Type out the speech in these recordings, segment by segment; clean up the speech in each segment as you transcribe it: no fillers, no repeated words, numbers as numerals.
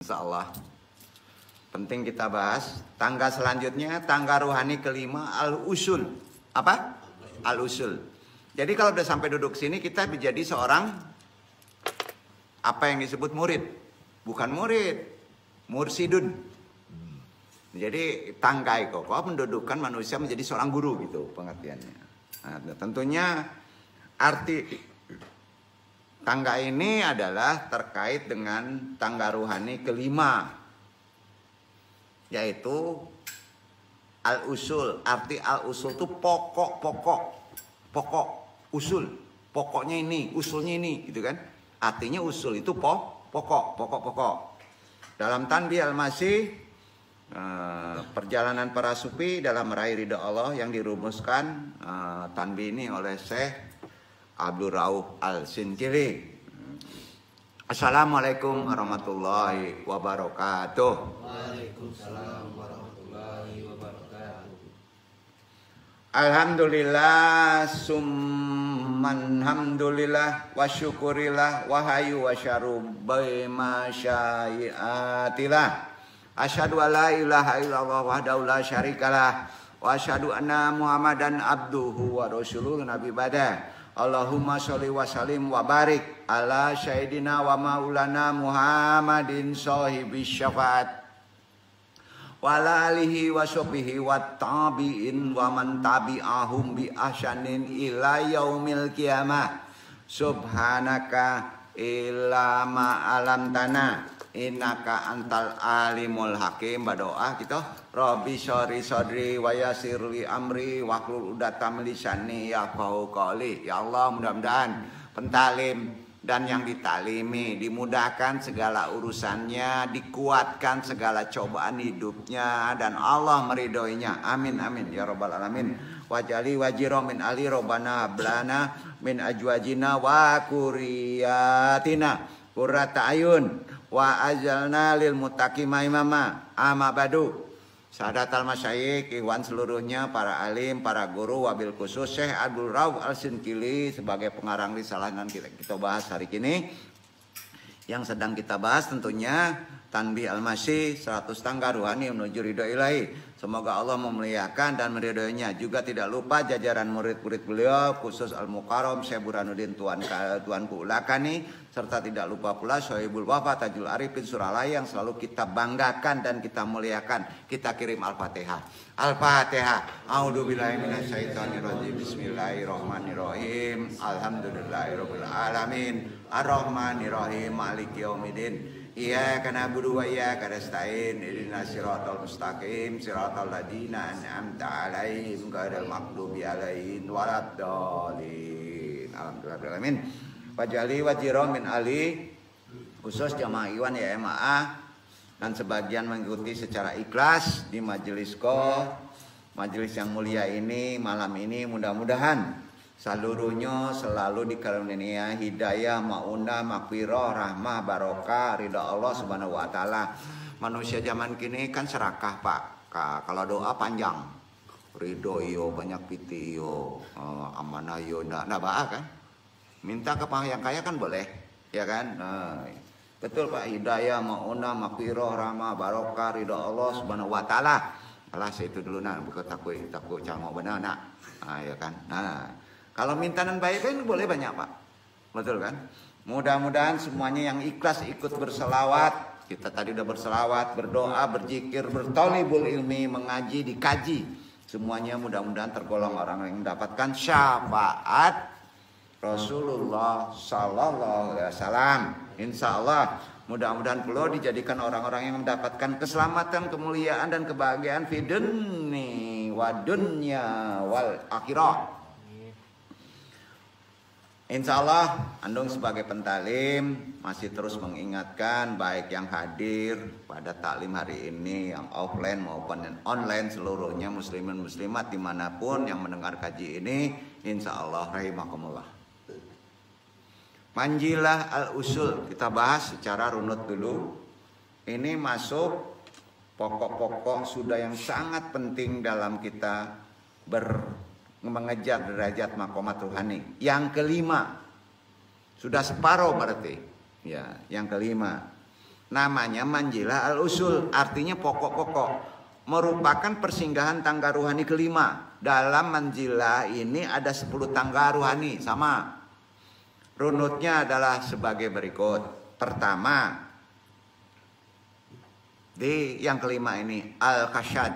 Insyaallah. Penting kita bahas. Tangga selanjutnya, tangga rohani kelima, al-usul. Apa? Al-usul. Jadi kalau udah sampai duduk sini, kita menjadi seorang apa yang disebut murid. Bukan murid, mursidun. Jadi tangga itu mendudukan manusia menjadi seorang guru gitu pengertiannya. Nah, tentunya arti tangga ini adalah terkait dengan tangga rohani kelima, yaitu al-usul. Arti al-usul itu pokok usul. Pokoknya ini, usulnya ini, gitu kan? Artinya usul itu pokok. Dalam Tanbih Al-Masih, perjalanan para sufi dalam meraih ridha Allah yang dirumuskan tanbih ini oleh Syekh Abdul Rauf Al-Sinkili. Assalamualaikum warahmatullahi wabarakatuh. Waalaikumsalam warahmatullahi wabarakatuh. Alhamdulillah summan hamdulillah wa syukurillah wa hayyu wa syarubbi ma syai'atillah. Asyhadu alla ilaha illallah wahdahu la syarikalah wa asyhadu anna Muhammadan abduhu wa rasuluhu nabi bada. Allahumma sholli wa sallim wa barik ala sayyidina wa maulana Muhammadin sahibis syafaat wa ala alihi wa sahbihi wa tabi'in wa man tabi'ahum bi ahsanin ila yaumil qiyamah. Subhanaka illa ma alamtana innaka antal alimul hakim. Berdoa gitu. Rabbi syori sodri wa yasirli amri wahlul udatam lisani yafqahu qawli. Ya Allah, mudah-mudahan pentalim dan yang ditalimi dimudahkan segala urusannya, dikuatkan segala cobaan hidupnya, dan Allah meridhoinya. Amin amin ya rabbal alamin. Wajali wajiro min ali robbana blana min ajwajina wa kuriyatina qurrata ayun wa ajalna lil muttaqina imama. Amma badu. Sadatal masyayikh, ikhwan seluruhnya, para alim, para guru, wabil khusus Syekh Abdul Rauf Al-Sinkili sebagai pengarang risalah yang kita bahas hari ini. Yang sedang kita bahas tentunya Tanbih Al-Masih, 100 tangga ruhani menuju ridho ilahi. Semoga Allah memuliakan dan meridhoinya. Juga tidak lupa jajaran murid-murid beliau, khusus Al-Mukarram Syekh Burhanuddin Tuanku Ulakani, serta tidak lupa pula Sohibul Wafa Tajul Arifin Suralaya yang selalu kita banggakan dan kita muliakan. Kita kirim Al-Fatihah. Al-Fatihah. A'udzubillahi minasyaitonirrajim. Bismillahirrahmanirrahim. Alhamdulillahirabbil alamin. Ar-Rahmanirrahim. Maliki yaumiddin. Iyyaka na'budu wa iyyaka nasta'in. Ihdinas siratal mustaqim, siratal ladzina an'amta 'alaihim ghairil maghdubi 'alaihim waladdallin. Alhamdulillahirabbil alamin. Wajali wajiro min ali, khusus jamaah iwan ya MAA, dan sebagian mengikuti secara ikhlas di majelis yang mulia ini malam ini. Mudah-mudahan seluruhnya selalu dikaruniai hidayah, maunah, maghfirah, rahmah, barokah, ridha Allah Subhanahu wa taala. Manusia zaman kini kan serakah, Pak. Kalau doa panjang. Ridho iyo banyak piti iyo, amanah iyo ndak kan? Minta ke yang kaya kan boleh, ya kan? Nah, betul Pak, hidayah, maunah, maghfirah, rahmah, barokah, ridha Allah Subhanahu wa taala. Alah itu dulu nak, bukan takut cangok benar nak. Nah, ya kan? Nah, kalau mintanan baik kan boleh banyak Pak. Betul kan? Mudah-mudahan semuanya yang ikhlas ikut berselawat. Kita tadi udah berselawat, berdoa, berzikir, bertolibul ilmi, mengaji, dikaji. Semuanya mudah-mudahan tergolong orang yang mendapatkan syafaat Rasulullah Sallallahu Alaihi Wasallam. Insya Allah mudah-mudahan pula dijadikan orang-orang yang mendapatkan keselamatan, kemuliaan dan kebahagiaan fi dunya wa dunya wal akhirah. Insya Allah Andung sebagai pentalim masih terus mengingatkan baik yang hadir pada taklim hari ini, yang offline maupun yang online, seluruhnya muslimin muslimat dimanapun yang mendengar kaji ini, insya Allah rahimakumullah. Manjilah al-usul kita bahas secara runut dulu. Ini masuk pokok-pokok sudah yang sangat penting dalam kita mengejar derajat maqamat ruhani. Yang kelima sudah separuh berarti. Ya, yang kelima. namanya manjilah al-usul, artinya pokok-pokok. Merupakan persinggahan tangga ruhani kelima. Dalam manjilah ini ada 10 tangga ruhani, sama. Runutnya adalah sebagai berikut. Pertama, di yang kelima ini al-kasyad.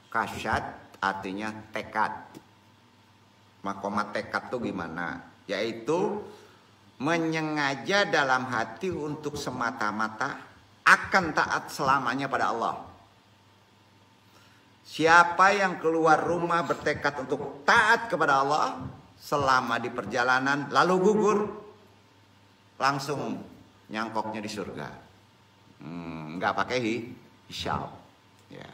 Kasyad artinya tekad. Makomat tekad itu gimana? Yaitu menyengaja dalam hati untuk semata-mata akan taat selamanya pada Allah. Siapa yang keluar rumah bertekad untuk taat kepada Allah selama di perjalanan lalu gugur, langsung nyangkoknya di surga. Nggak pakai hisab. Ya,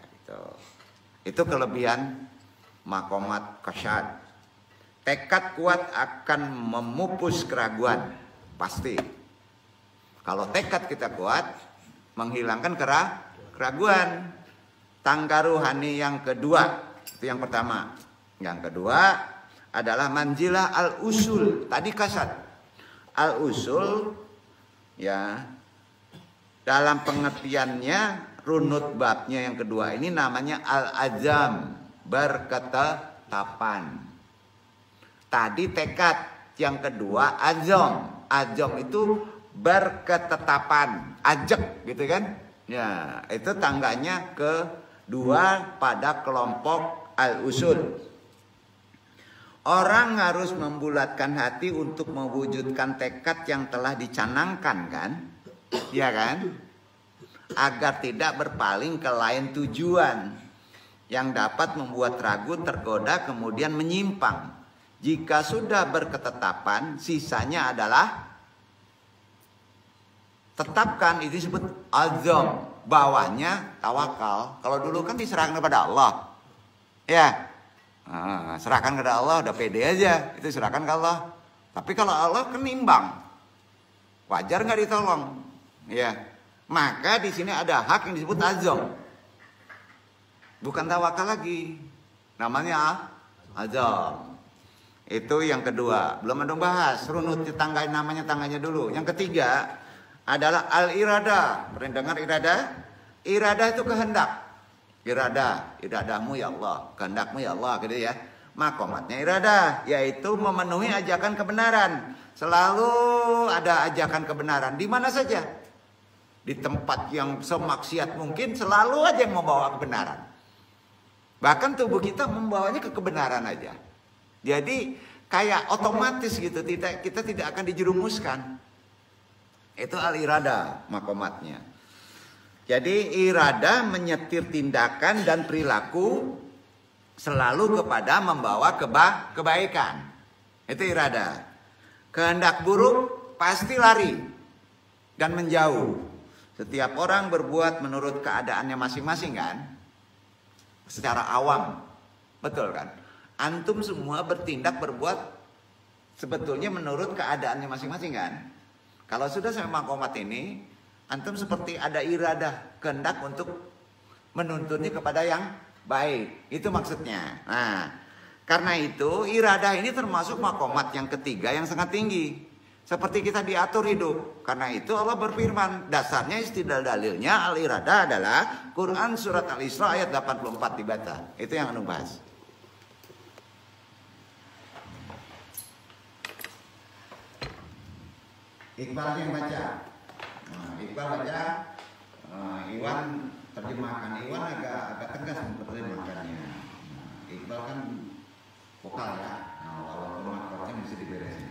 itu kelebihan makomat kasyad. Tekad kuat akan memupus keraguan, pasti. Kalau tekad kita kuat, menghilangkan keraguan. Tangga ruhani yang kedua, itu yang pertama. Yang kedua adalah manjilah al-usul. Tadi kasat. Al-usul, ya, dalam pengertiannya runut babnya yang kedua ini namanya al-azam, berketetapan. Tadi tekad, yang kedua azam. Azam itu berketetapan, ajak gitu kan? Ya, itu tangganya kedua pada kelompok al-usul. Orang harus membulatkan hati untuk mewujudkan tekad yang telah dicanangkan kan? Ya kan? Agar tidak berpaling ke lain tujuan yang dapat membuat ragu, tergoda, kemudian menyimpang. Jika sudah berketetapan, sisanya adalah tetapkan, itu disebut azam. Bawahnya tawakal. Kalau dulu kan diserahkan kepada Allah. Ya. Serahkan kepada Allah, udah pede aja. Itu serahkan ke Allah. Tapi kalau Allah kenimbang, wajar nggak ditolong? Ya. Maka di sini ada hak yang disebut azam. Bukan tawakal lagi. Namanya azam. Itu yang kedua. Belum ada bahas. Runut tangga, namanya tangganya dulu. Yang ketiga adalah al-iradah. Pernah dengar iradah? Iradah itu kehendak. Iradah, iradahmu ya Allah, kehendakmu ya Allah, gitu ya. Makomatnya iradah, yaitu memenuhi ajakan kebenaran. Selalu ada ajakan kebenaran di mana saja. Di tempat yang semaksiat mungkin selalu aja yang membawa kebenaran. Bahkan tubuh kita membawanya ke kebenaran aja. Jadi kayak otomatis gitu, kita tidak akan dijerumuskan. Itu al-iradah makomatnya. Jadi iradah menyetir tindakan dan perilaku selalu kepada membawa kebaikan. Itu iradah. Kehendak buruk pasti lari dan menjauh. Setiap orang berbuat menurut keadaannya masing-masing kan? Secara awam. Betul kan? Antum semua bertindak berbuat sebetulnya menurut keadaannya masing-masing kan? Kalau sudah sampai makomat ini, antum seperti ada iradah, kehendak untuk menuntunnya kepada yang baik. Itu maksudnya. Nah, karena itu iradah ini termasuk makomat yang ketiga yang sangat tinggi. Seperti kita diatur hidup. Karena itu Allah berfirman, dasarnya istidlal dalilnya al-iradah adalah Quran surat Al-Isra ayat 84 dibaca. Itu yang anu bahas. Iqbal yang baca. Iqbal baca, Iwan terjemahkan. Iwan agak tegas menerjemahkannya. Iqbal kan vokal ya. Walaupun makrotnya mesti diberesin.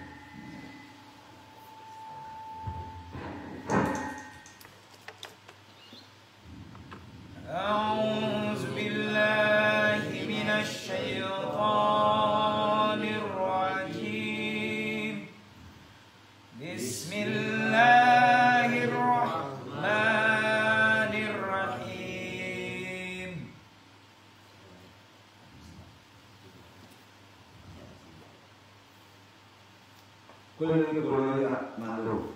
A'udzu billahi minasy syaithanir rajim. Bismillahirrahmanirrahim. Kul ya'malu.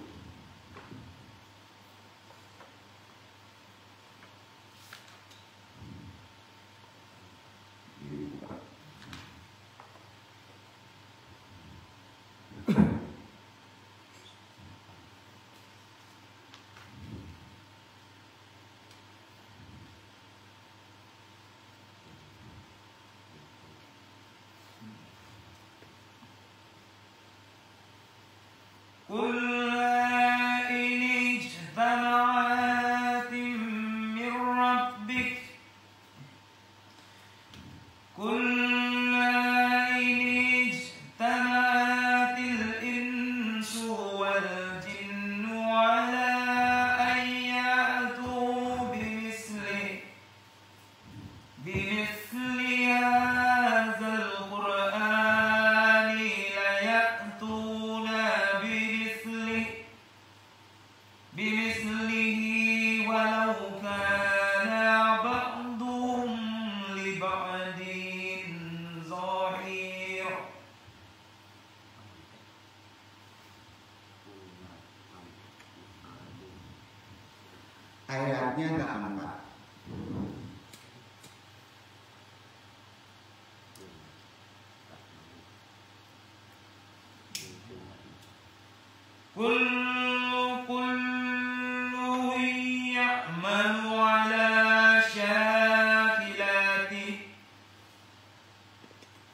قل إن اجتمعت من ربك قل إن اجتمعت الإنس والجن على أن يأتوا بمثل هذا القرآن ليأتون بمثله ولو كان بعضهم لبعض ظهير. Ayatnya 84. كل يعمل على شاكلته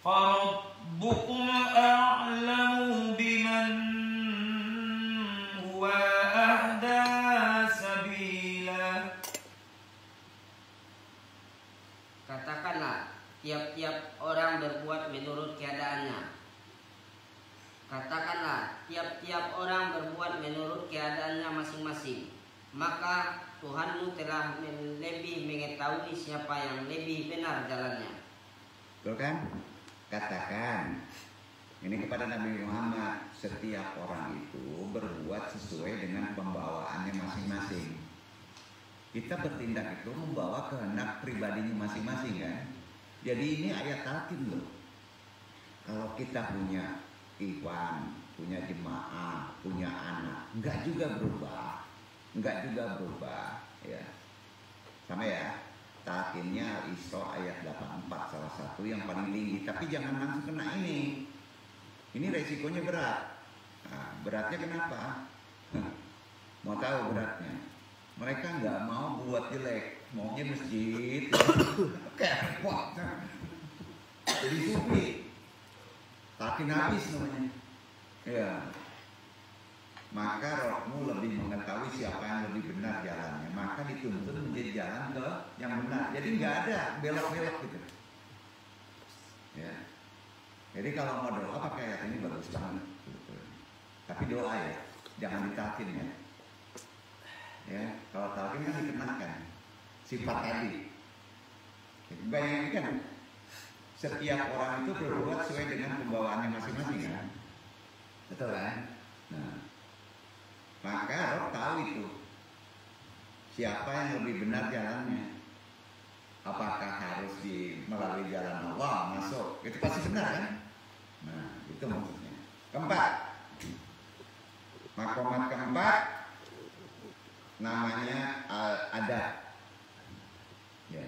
فربكم أعلم بمن هو أهدى سبيلا. Katakanlah, tiap-tiap orang berbuat menurut keadaannya. Katakanlah, tiap-tiap orang berbuat menurut keadaannya masing-masing. Maka Tuhanmu telah lebih mengetahui siapa yang lebih benar jalannya. Betul kan? Katakan ini kepada Nabi Muhammad, setiap orang itu berbuat sesuai dengan pembawaannya masing-masing. Kita bertindak itu membawa kehendak pribadinya masing-masing kan. Jadi ini ayat talqin loh. Kalau kita punya ikhwan, punya jemaah, punya anak, enggak juga berubah, ya. Sama ya. Talqinnya Isra ayat 84 salah satu yang paling tinggi. Tapi jangan langsung kena ini. Ini resikonya berat. Nah, beratnya kenapa? Mau tahu beratnya? Mereka nggak mau buat jelek, maunya masjid, kayak repot. Jadi sufi, talqin habis namanya. Ya. Maka rohmu lebih mengetahui siapa yang lebih benar jalannya. Maka dituntut menjadi jalan ke yang benar. Jadi nggak ada belok-belok gitu. Ya. Jadi kalau mau doa pakai ayat ini bagus banget. Tapi doa ya, jangan ditalqin ya. Ya, kalau talqin kan dikenakan sifat tadi. Bayangkan setiap orang itu berbuat sesuai dengan pembawaannya masing-masing kan. Betul kan? Nah, maka roh tahu itu siapa yang lebih benar jalannya. Apakah harus melalui jalan Allah masuk? Itu pasti benar kan? Nah, itu maksudnya. Keempat, makomat keempat namanya al-adab. Ya.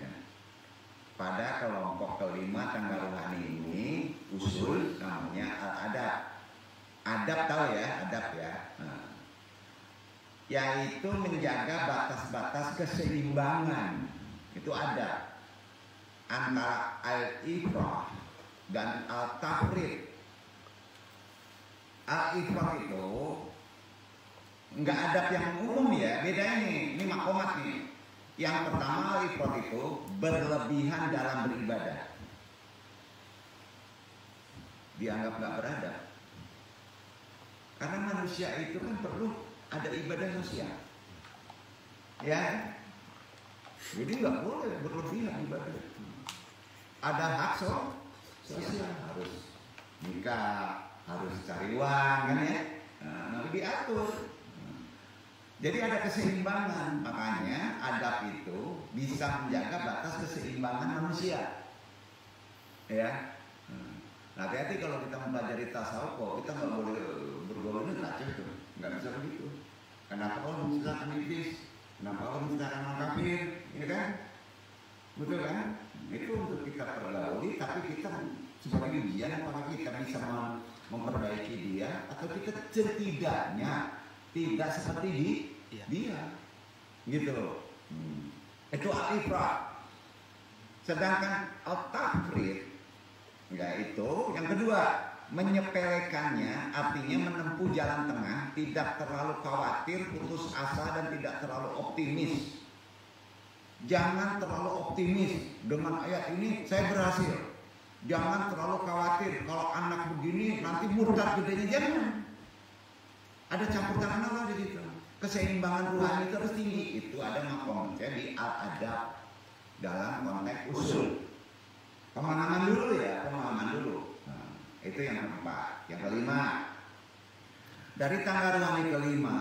Pada kelompok kelima tangga rohani ini usul namanya al-adab. Adab tahu ya, adab ya. Nah, yaitu menjaga batas-batas keseimbangan. Itu adab antara al-ifrah dan al-tafrid. Al-ifrah itu enggak adab yang umum ya, beda ini makomat nih. Yang pertama al-ifrah itu berlebihan dalam beribadah. Dianggap enggak beradab. Karena manusia itu kan perlu ada ibadah sosial. Ya. Jadi enggak boleh berlebihan ibadah. Ada hak sosial, harus nikah, harus cari uang kan ya. Nah, diatur. Jadi ada keseimbangan, makanya adab itu bisa menjaga batas keseimbangan manusia. Ya. Nah, hati-hati kalau kita mempelajari tasawuf, kita nggak boleh bergaul dengan kacau tuh, nggak bisa begitu. Kenapa kalau menciptakan iblis? Kenapa kalau menciptakan orang kafir? Ini kan, betul kan? Itu untuk kita pergauli, tapi kita sebagai ujian apakah kita bisa memperbaiki dia atau kita setidaknya tidak seperti dia, gitu loh. Itu al-ifrah. Sedangkan al-tafrid, enggak itu. Yang kedua, menyepelekannya artinya menempuh jalan tengah, tidak terlalu khawatir, putus asa dan tidak terlalu optimis. Jangan terlalu optimis dengan ayat ini saya berhasil. Jangan terlalu khawatir kalau anak begini nanti murtad gedenya, jangan. Ada campur tangan Allah di situ. Keseimbangan rohani itu harus tinggi. Itu ada makomnya di al-adab dalam konteks usul. Pemahaman dulu ya, pemahaman dulu. Itu yang keempat. Yang kelima, dari tangga rohani kelima,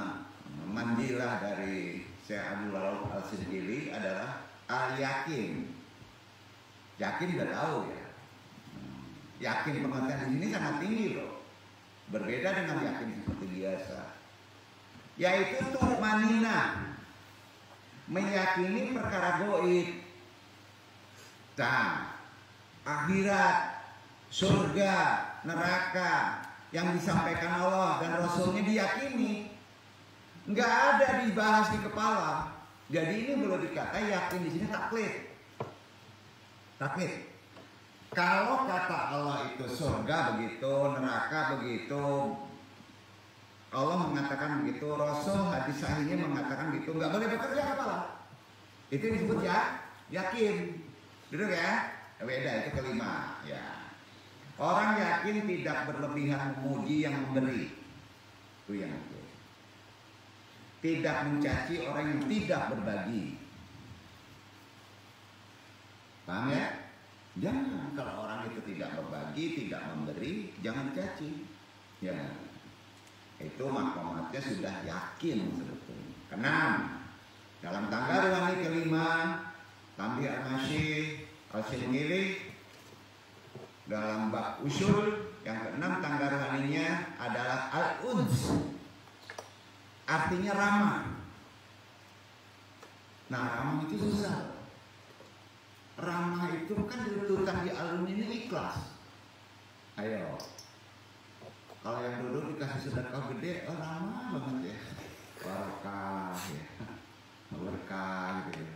manjilah dari Syekh Abdul Rauf Al-Sijili adalah al-yakin. Yakin udah tahu ya. Yakin pengertian di sini sangat tinggi loh. Berbeda dengan yakin seperti biasa. Yaitu tumanina, meyakini perkara gaib. Akhirat, surga, neraka yang disampaikan Allah dan Rasulnya diyakini, nggak ada dibahas di kepala. Jadi ini belum dikata yakin di sini taklid. Kalau kata Allah itu surga begitu, neraka begitu, Allah mengatakan begitu, Rasul hadis sahihnya mengatakan begitu, nggak boleh bekerja kepala. Itu disebut ya yakin, duduk ya. Beda itu kelima ya. Orang yakin tidak berlebihan memuji yang memberi. Itu yang itu. Tidak mencaci orang yang tidak berbagi. Paham ya? Jangan, kalau orang itu tidak berbagi, tidak memberi, jangan caci. Ya. Itu makomatnya sudah yakin sebetulnya. Keenam, dalam tangga rohani kelima, Tambi Al-Masih Al-Sijili dalam bab usul yang keenam tangga rohaninya adalah al-uns, artinya ramah. Nah, ramah itu susah. Ramah itu kan tuntutan di alun ini ikhlas. Ayo, kalau yang dulu dikasih sedekah gede, ramah banget ya, barokah ya, berkah gitu ya.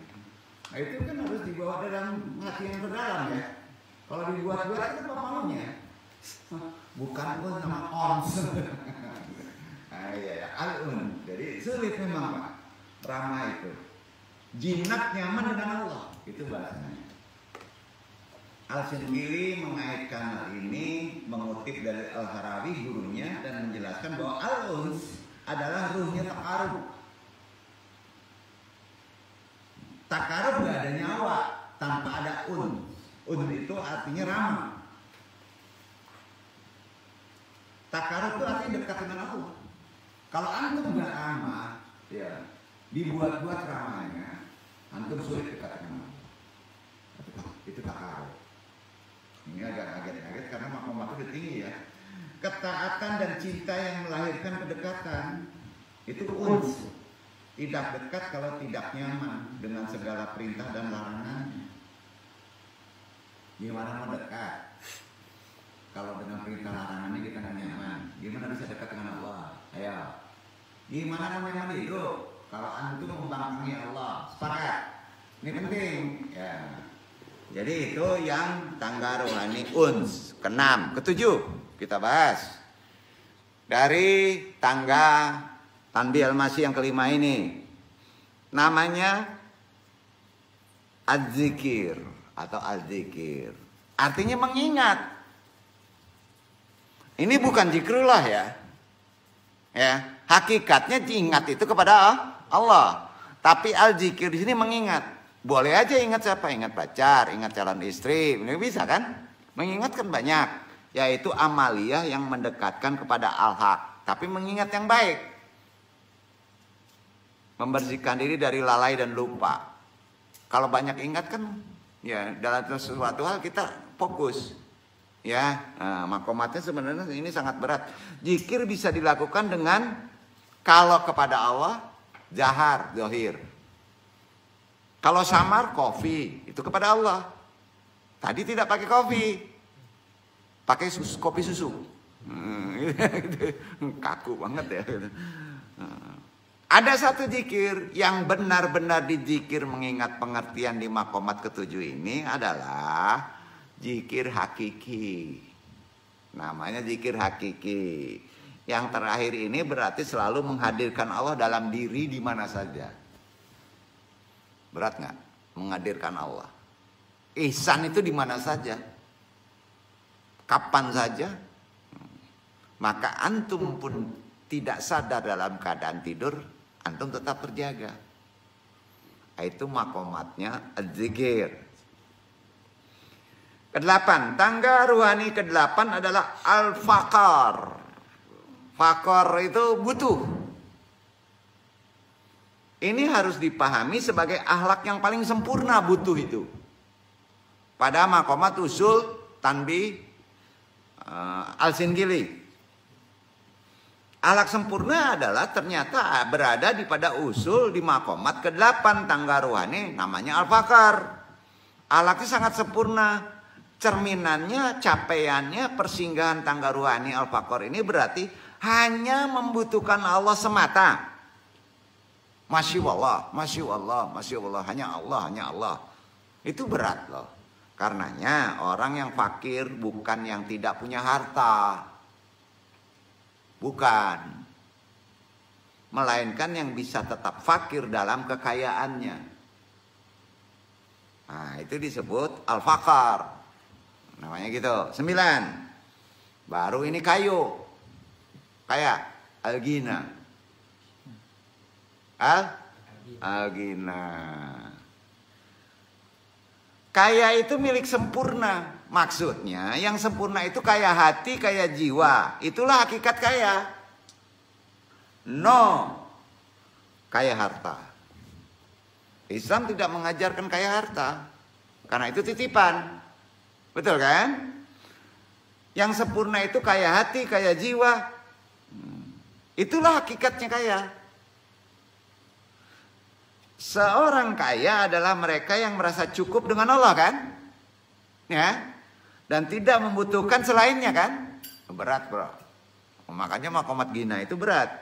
Nah, itu kan harus dibawa dalam hati yang terdalam ya. Kalau dibuat-buat itu apa maunya? Bukan pun nama ons. Iya, alun. Jadi sulit memang Pak. Ramah itu. Jinak nyaman dengan Allah. Itu bahasanya. Al-Sijili mengaitkan hal ini mengutip dari Al-Harawi gurunya dan menjelaskan bahwa al-uns adalah ruhnya takarub. Takarub gak ada nyawa tanpa ada un. Un itu artinya ramah. Takarub itu artinya dekat dengan Allah. Kalau antum gak ramah, ya dibuat-buat ramahnya, antum sulit dekat dengan Allah. Itu takarub. Ini agak kaget-kaget karena makom itu tinggi ya. Ketaatan dan cinta yang melahirkan kedekatan itu uns. Tidak dekat kalau tidak nyaman dengan segala perintah dan larangannya. Gimana mau dekat? Kalau dengan perintah larangannya kita nggak nyaman, gimana bisa dekat dengan Allah? Ayo. Gimana mau nyaman hidup? Kalau antum membangkangi Allah, sepakat. Ini penting. Ya. Jadi itu yang tangga rohani uns. Keenam, ketujuh kita bahas. Dari tangga Tanbi Al-Masih yang kelima ini, namanya az-zikir atau al-zikir. Artinya mengingat. Ini bukan zikrullah ya. Ya, hakikatnya ingat itu kepada Allah. Tapi al-zikir di sini mengingat. Boleh aja ingat siapa? Ingat pacar, ingat calon istri. Ini bisa kan? Mengingatkan banyak. Yaitu amaliyah yang mendekatkan kepada al-haq. Tapi mengingat yang baik. Membersihkan diri dari lalai dan lupa. Kalau banyak ingat kan, ya dalam sesuatu hal kita fokus. Ya, makomatnya sebenarnya ini sangat berat. Zikir bisa dilakukan dengan kalau kepada Allah, jahar, zahir. Kalau samar, kopi, itu kepada Allah. Tadi tidak pakai kopi, pakai kopi susu. Kaku banget ya. Ada satu zikir yang benar-benar dizikir mengingat pengertian di makomat ketujuh ini adalah zikir hakiki. Namanya zikir hakiki. Yang terakhir ini berarti selalu menghadirkan Allah dalam diri di mana saja. Berat nggak? Menghadirkan Allah. Ihsan itu di mana saja. Kapan saja. Maka antum pun tidak sadar dalam keadaan tidur, antum tetap terjaga. Itu makomatnya az-zikir. Kedelapan, tangga ruhani kedelapan adalah al-faqar. Fakor itu butuh. Ini harus dipahami sebagai akhlak yang paling sempurna butuh itu. Pada makomat usul tanbih al-Singkili. Akhlak sempurna adalah ternyata berada di pada usul di makomat ke-8 tangga ruhani namanya al-fakar. Akhlaknya sangat sempurna. Cerminannya, capaiannya, persinggahan tangga ruhani al-fakar ini berarti hanya membutuhkan Allah semata. Masya Allah, Masya Allah, Masya Allah, hanya Allah, hanya Allah. Itu berat loh. Karenanya orang yang fakir bukan yang tidak punya harta. Bukan. Melainkan yang bisa tetap fakir dalam kekayaannya. Nah, itu disebut al-fakar. Namanya gitu. 9. Baru ini kayu. Kayak al-ghina. Al-ghina. Kaya itu milik sempurna. Maksudnya yang sempurna itu kaya hati, kaya jiwa. Itulah hakikat kaya. No. Kaya harta. Islam tidak mengajarkan kaya harta. Karena itu titipan. Betul kan? Yang sempurna itu kaya hati, kaya jiwa. Itulah hakikatnya kaya. Seorang kaya adalah mereka yang merasa cukup dengan Allah kan? Ya. Dan tidak membutuhkan selainnya kan? Berat bro. Makanya makomat ghina itu berat.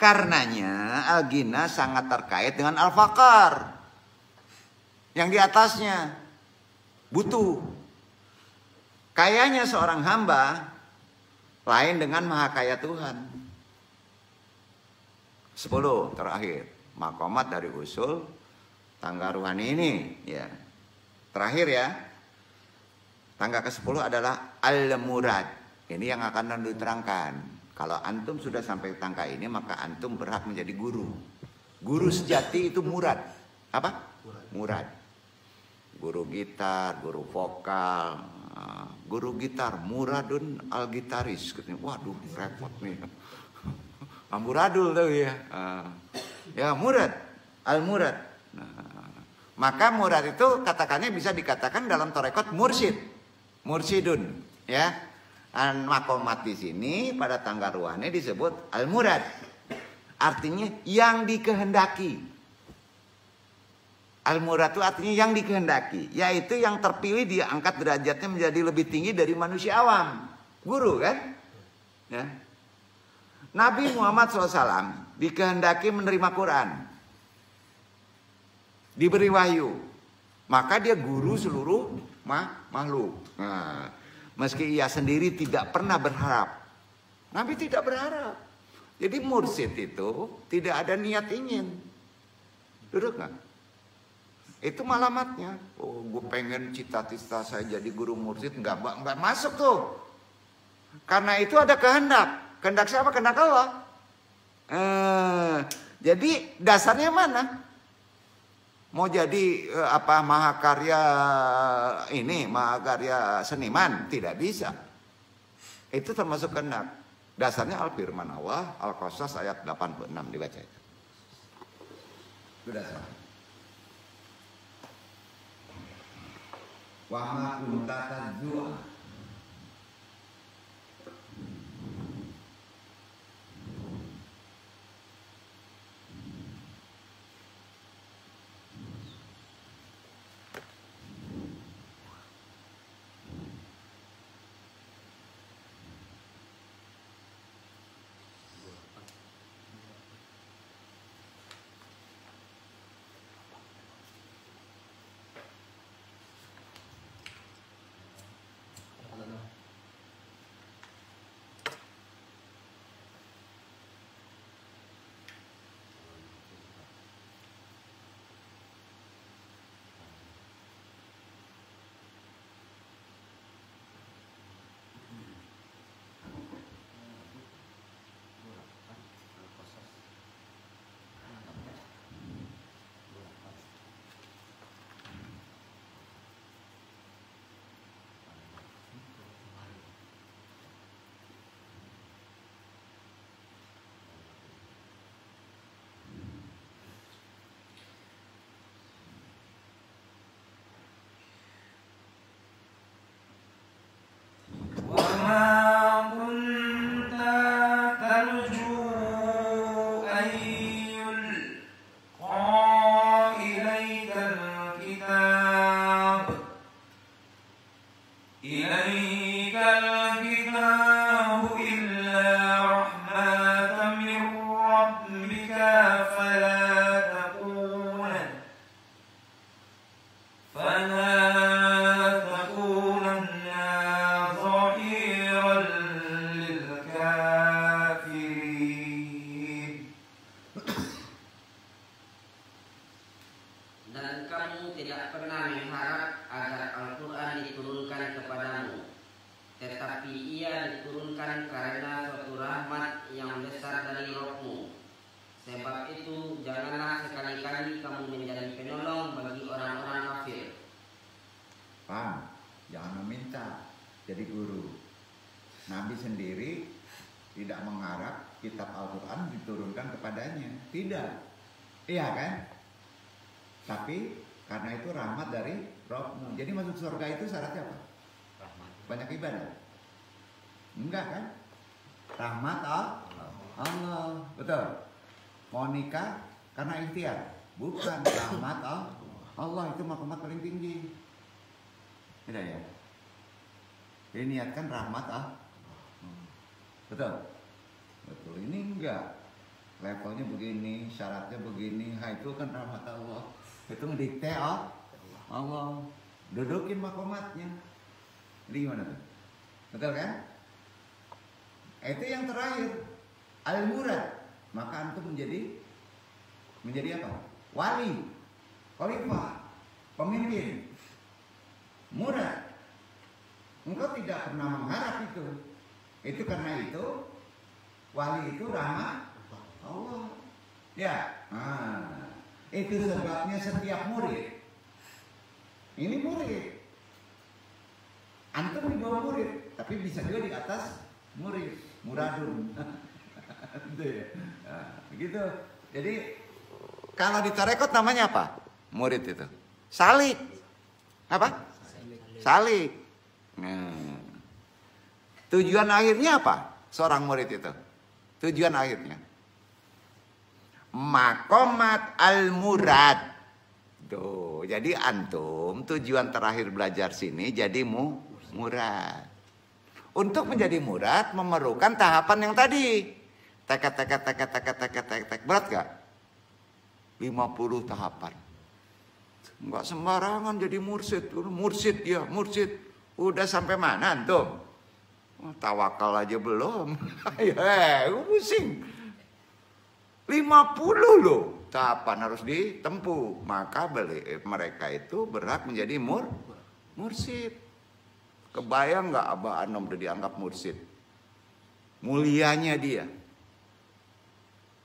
Karenanya al-ghina sangat terkait dengan al-fakar. Yang di atasnya. Butuh. Kayanya seorang hamba lain dengan maha kaya Tuhan. 10 terakhir. Makomat dari usul tangga ruhani ini. Ya. Terakhir ya. Tangga ke-10 adalah al-murad. Ini yang akan diterangkan. Kalau antum sudah sampai tangga ini maka antum berhak menjadi guru. Guru sejati itu murad. Apa? Murad. Guru gitar, guru vokal. Guru gitar muradun al-gitaris. Waduh repot nih. Amburadul tuh ya. Ya murad. Al-murad. Maka murad itu katakannya bisa dikatakan dalam torekot mursyid. Mursyidun. Ya. Makomat di sini pada tangga ruhani disebut al-murad. Artinya yang dikehendaki. Al-murad itu artinya yang dikehendaki. Yaitu yang terpilih dia angkat derajatnya menjadi lebih tinggi dari manusia awam. Guru kan? Ya. Nabi Muhammad SAW dikehendaki menerima Quran. Diberi wahyu. Maka dia guru seluruh makhluk. Nah, meski ia sendiri tidak pernah berharap. Nabi tidak berharap. Jadi mursyid itu tidak ada niat ingin. Duduk nggak? Itu malamatnya. Oh, gue pengen cita-cita saya jadi guru mursyid. Nggak masuk tuh. Karena itu ada kehendak. Kehendak siapa? Kehendak Allah. Jadi dasarnya mana? Mau jadi mahakarya ini, mahakarya seniman? Tidak bisa. Itu termasuk kehendak. Dasarnya al-firman Allah, Al-Qasas ayat 86 dibaca itu. Sudah sama. Wa ma kunta tarju'a Dan kamu tidak pernah mengharap agar Al-Quran diturunkan kepadamu, tetapi ia diturunkan karena suatu rahmat yang besar dari Rabb-Mu. Sebab itu janganlah sekali-kali kamu menjadi penolong bagi orang-orang kafir. Paham? Jangan meminta jadi guru. Nabi sendiri tidak mengharap kitab Al-Quran diturunkan kepadanya. Tidak. Iya kan? Tapi karena itu rahmat dari Rabb-Mu. Jadi masuk surga itu syaratnya apa? Banyak ibadah. Enggak kan? Rahmat Allah. Betul. Mau nikah karena ikhtiar. Bukan rahmat Allah. Itu maqamat paling tinggi. Tidak ya? Jadi niatkan rahmat Betul. Betul. Ini enggak. Levelnya begini, syaratnya begini. Itu kan rahmat Allah. Itu ngedikte Allah. Dudukin maqamatnya. Jadi gimana tuh? Betul kan? Itu yang terakhir. Al-murad. Maka antum menjadi apa? Wali, khalifah, pemimpin. Murad. Engkau tidak pernah mengharap itu. Itu karena itu wali itu rahmat Allah. Ya. Itu sebabnya setiap murid. Ini murid. Antum di bawah murid, tapi bisa juga di atas murid. Muradun. Begitu. Jadi kalau di tarekat namanya apa? Murid itu. Salik. Apa? Salik. Tujuan akhirnya apa? Seorang murid itu. Tujuan akhirnya maqamat al-murad. Tuh, jadi antum tujuan terakhir belajar sini jadi murad. Untuk menjadi murad memerlukan tahapan yang tadi. Tek. Berat gak? 50 tahapan. Enggak sembarangan jadi mursyid. Mursyid. Udah sampai mana antum? Tawakal aja belum. Pusing. 50 loh tahapan harus ditempuh. Maka mereka itu berhak menjadi mursyid. Kebayang gak Abah Anom udah dianggap mursyid? Mulianya dia.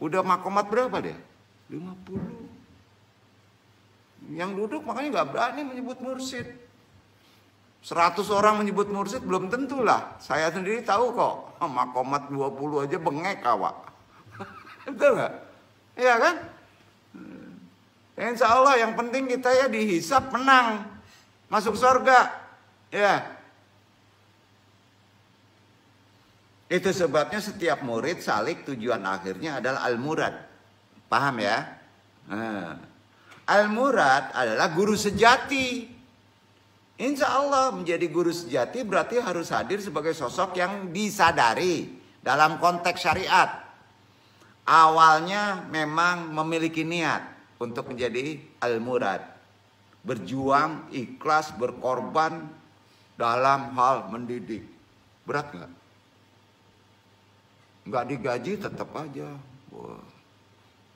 Udah maqamat berapa dia? 50. Yang duduk makanya gak berani menyebut mursyid. 100 orang menyebut mursyid belum tentulah. Saya sendiri tahu kok. Maqamat 20 aja bengek awak. Betul gak? Iya kan? Insya Allah yang penting kita ya dihisap menang. Masuk surga. Ya. Itu sebabnya setiap murid salik tujuan akhirnya adalah al-murad. Paham ya? Al-murad adalah guru sejati. Insya Allah menjadi guru sejati berarti harus hadir sebagai sosok yang disadari dalam konteks syariat. Awalnya memang memiliki niat untuk menjadi al-murad. Berjuang, ikhlas, berkorban dalam hal mendidik. Berat gak? Nggak digaji tetap aja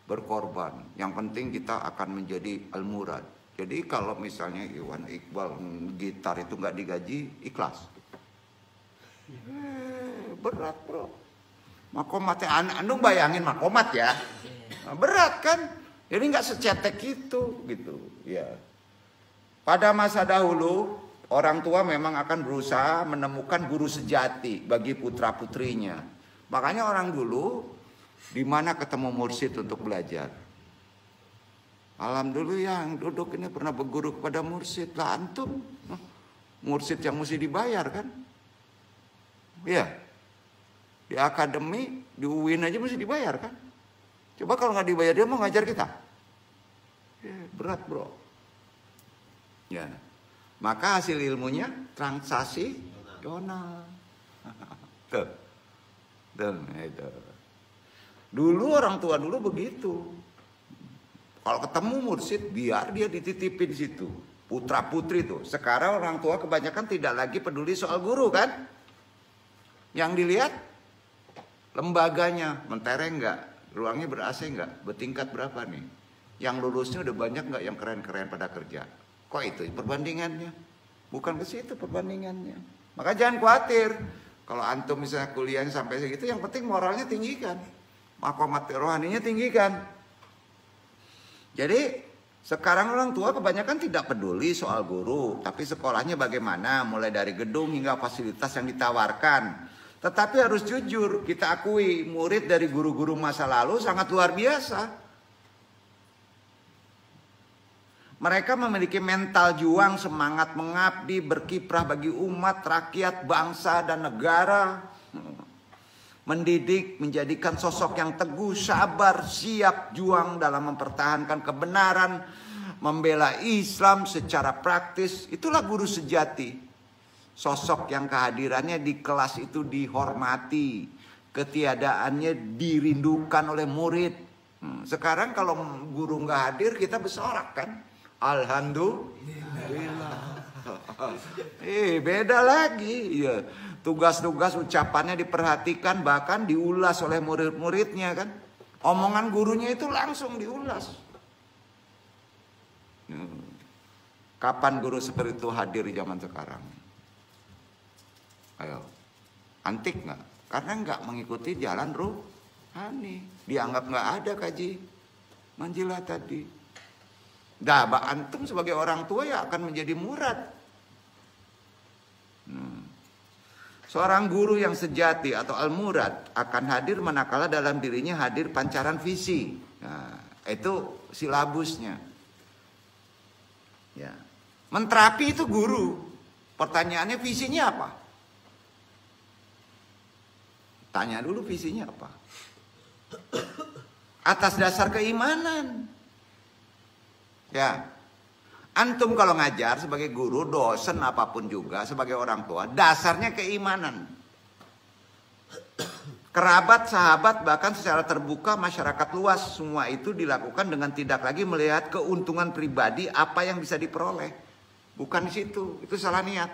berkorban. Yang penting kita akan menjadi al-murad. Jadi kalau misalnya Iwan Iqbal gitar itu nggak digaji, ikhlas. Berat bro. Makomatnya, anu bayangin makomat ya. Berat kan? Jadi nggak secetek itu gitu. Ya. Pada masa dahulu orang tua memang akan berusaha menemukan guru sejati bagi putra putrinya. Makanya orang dulu di mana ketemu mursyid untuk belajar. Alhamdulillah yang duduk ini pernah berguru kepada mursyid. Lah antum mursyid yang mesti dibayar kan? Iya. Di akademi, di UIN aja mesti dibayar kan? Coba kalau nggak dibayar dia mau ngajar kita? Berat bro. Ya. Maka hasil ilmunya transaksional. Tuh. Itu. Dulu orang tua dulu begitu. Kalau ketemu mursyid, biar dia dititipin situ. Putra putri tuh. Sekarang orang tua kebanyakan tidak lagi peduli soal guru kan? Yang dilihat lembaganya, mentereng nggak, ruangnya ber-AC nggak, bertingkat berapa nih? Yang lulusnya udah banyak nggak yang keren-keren pada kerja? Kok itu perbandingannya? Bukan ke situ perbandingannya. Maka jangan khawatir. Kalau antum misalnya kuliahnya sampai segitu, yang penting moralnya tinggikan. Makomat rohaninya tinggikan. Jadi sekarang orang tua kebanyakan tidak peduli soal guru. Tapi sekolahnya bagaimana, mulai dari gedung hingga fasilitas yang ditawarkan. Tetapi harus jujur, kita akui murid dari guru-guru masa lalu sangat luar biasa. Mereka memiliki mental juang, semangat mengabdi, berkiprah bagi umat, rakyat, bangsa, dan negara. Mendidik, menjadikan sosok yang teguh, sabar, siap juang dalam mempertahankan kebenaran, membela Islam secara praktis. Itulah guru sejati. Sosok yang kehadirannya di kelas itu dihormati, ketiadaannya dirindukan oleh murid. Sekarang kalau guru nggak hadir, kita bersorak kan? Alhamdulillah. Beda lagi. Ya, tugas-tugas ucapannya diperhatikan, bahkan diulas oleh murid-muridnya kan? Omongan gurunya itu langsung diulas. Kapan guru seperti itu hadir di zaman sekarang? Ayo, antik nggak? Karena nggak mengikuti jalan rohani. Dianggap nggak ada kaji manjilah tadi. Dah, antum sebagai orang tua ya akan menjadi murad. Seorang guru yang sejati atau al-murad akan hadir manakala dalam dirinya hadir pancaran visi. Nah, itu silabusnya. Ya. Menterapi itu guru. Pertanyaannya visinya apa? Tanya dulu visinya apa. Atas dasar keimanan. Ya. Antum kalau ngajar sebagai guru, dosen apapun juga, sebagai orang tua, dasarnya keimanan. Kerabat, sahabat, bahkan secara terbuka masyarakat luas, semua itu dilakukan dengan tidak lagi melihat keuntungan pribadi apa yang bisa diperoleh. Bukan di situ, itu salah niat.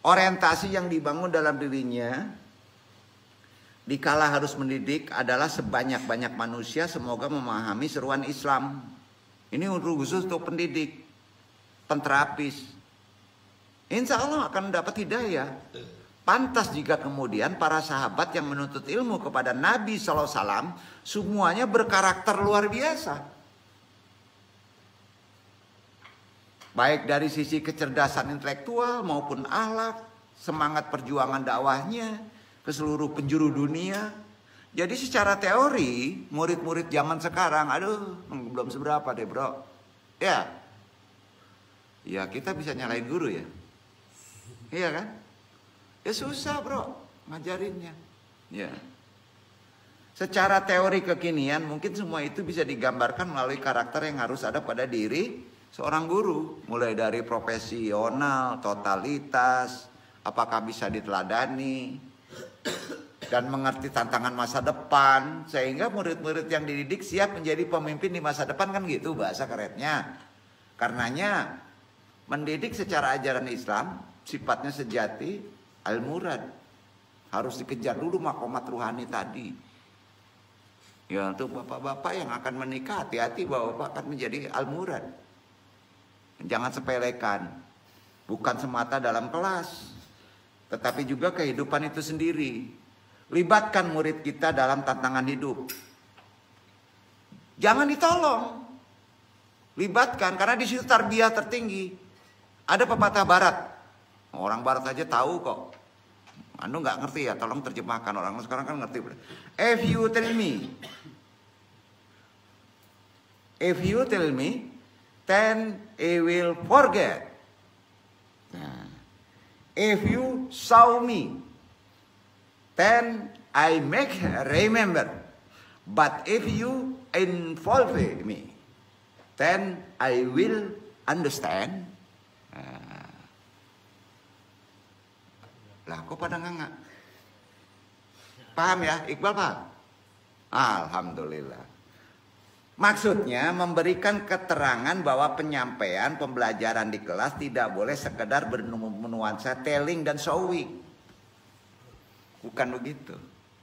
Orientasi yang dibangun dalam dirinya dikala harus mendidik adalah sebanyak-banyak manusia semoga memahami seruan Islam. Ini khusus untuk pendidik, penterapis. Insya Allah akan mendapat hidayah. Pantas jika kemudian para sahabat yang menuntut ilmu kepada Nabi SAW semuanya berkarakter luar biasa. Baik dari sisi kecerdasan intelektual maupun akhlak, semangat perjuangan dakwahnya ke seluruh penjuru dunia. Jadi secara teori, murid-murid zaman sekarang, aduh belum seberapa deh bro. Ya kita bisa nyalain guru ya. Iya kan? Ya susah bro ngajarinnya. Ya. Secara teori kekinian mungkin semua itu bisa digambarkan melalui karakter yang harus ada pada diri seorang guru, mulai dari profesional, totalitas, apakah bisa diteladani, dan mengerti tantangan masa depan, sehingga murid-murid yang dididik siap menjadi pemimpin di masa depan, kan gitu bahasa kerennya. Karenanya, mendidik secara ajaran Islam, sifatnya sejati, al-murad. Harus dikejar dulu makomat ruhani tadi. Ya, untuk bapak-bapak yang akan menikah, hati-hati bahwa bapak akan menjadi al-murad. Jangan sepelekan. Bukan semata dalam kelas, tetapi juga kehidupan itu sendiri. Libatkan murid kita dalam tantangan hidup. Jangan ditolong. Libatkan, karena di situ tarbiyah tertinggi. Ada pepatah barat. Orang barat aja tahu kok. Anu nggak ngerti ya, tolong terjemahkan. Orang sekarang kan ngerti. If you tell me, then I will forget. Nah, if you saw me, then I make remember. But if you involve me, then I will understand. Lah, kok pada nganga? Paham ya? Iqbal paham? Alhamdulillah. Maksudnya memberikan keterangan bahwa penyampaian pembelajaran di kelas tidak boleh sekedar bernuansa telling dan showing. Bukan begitu.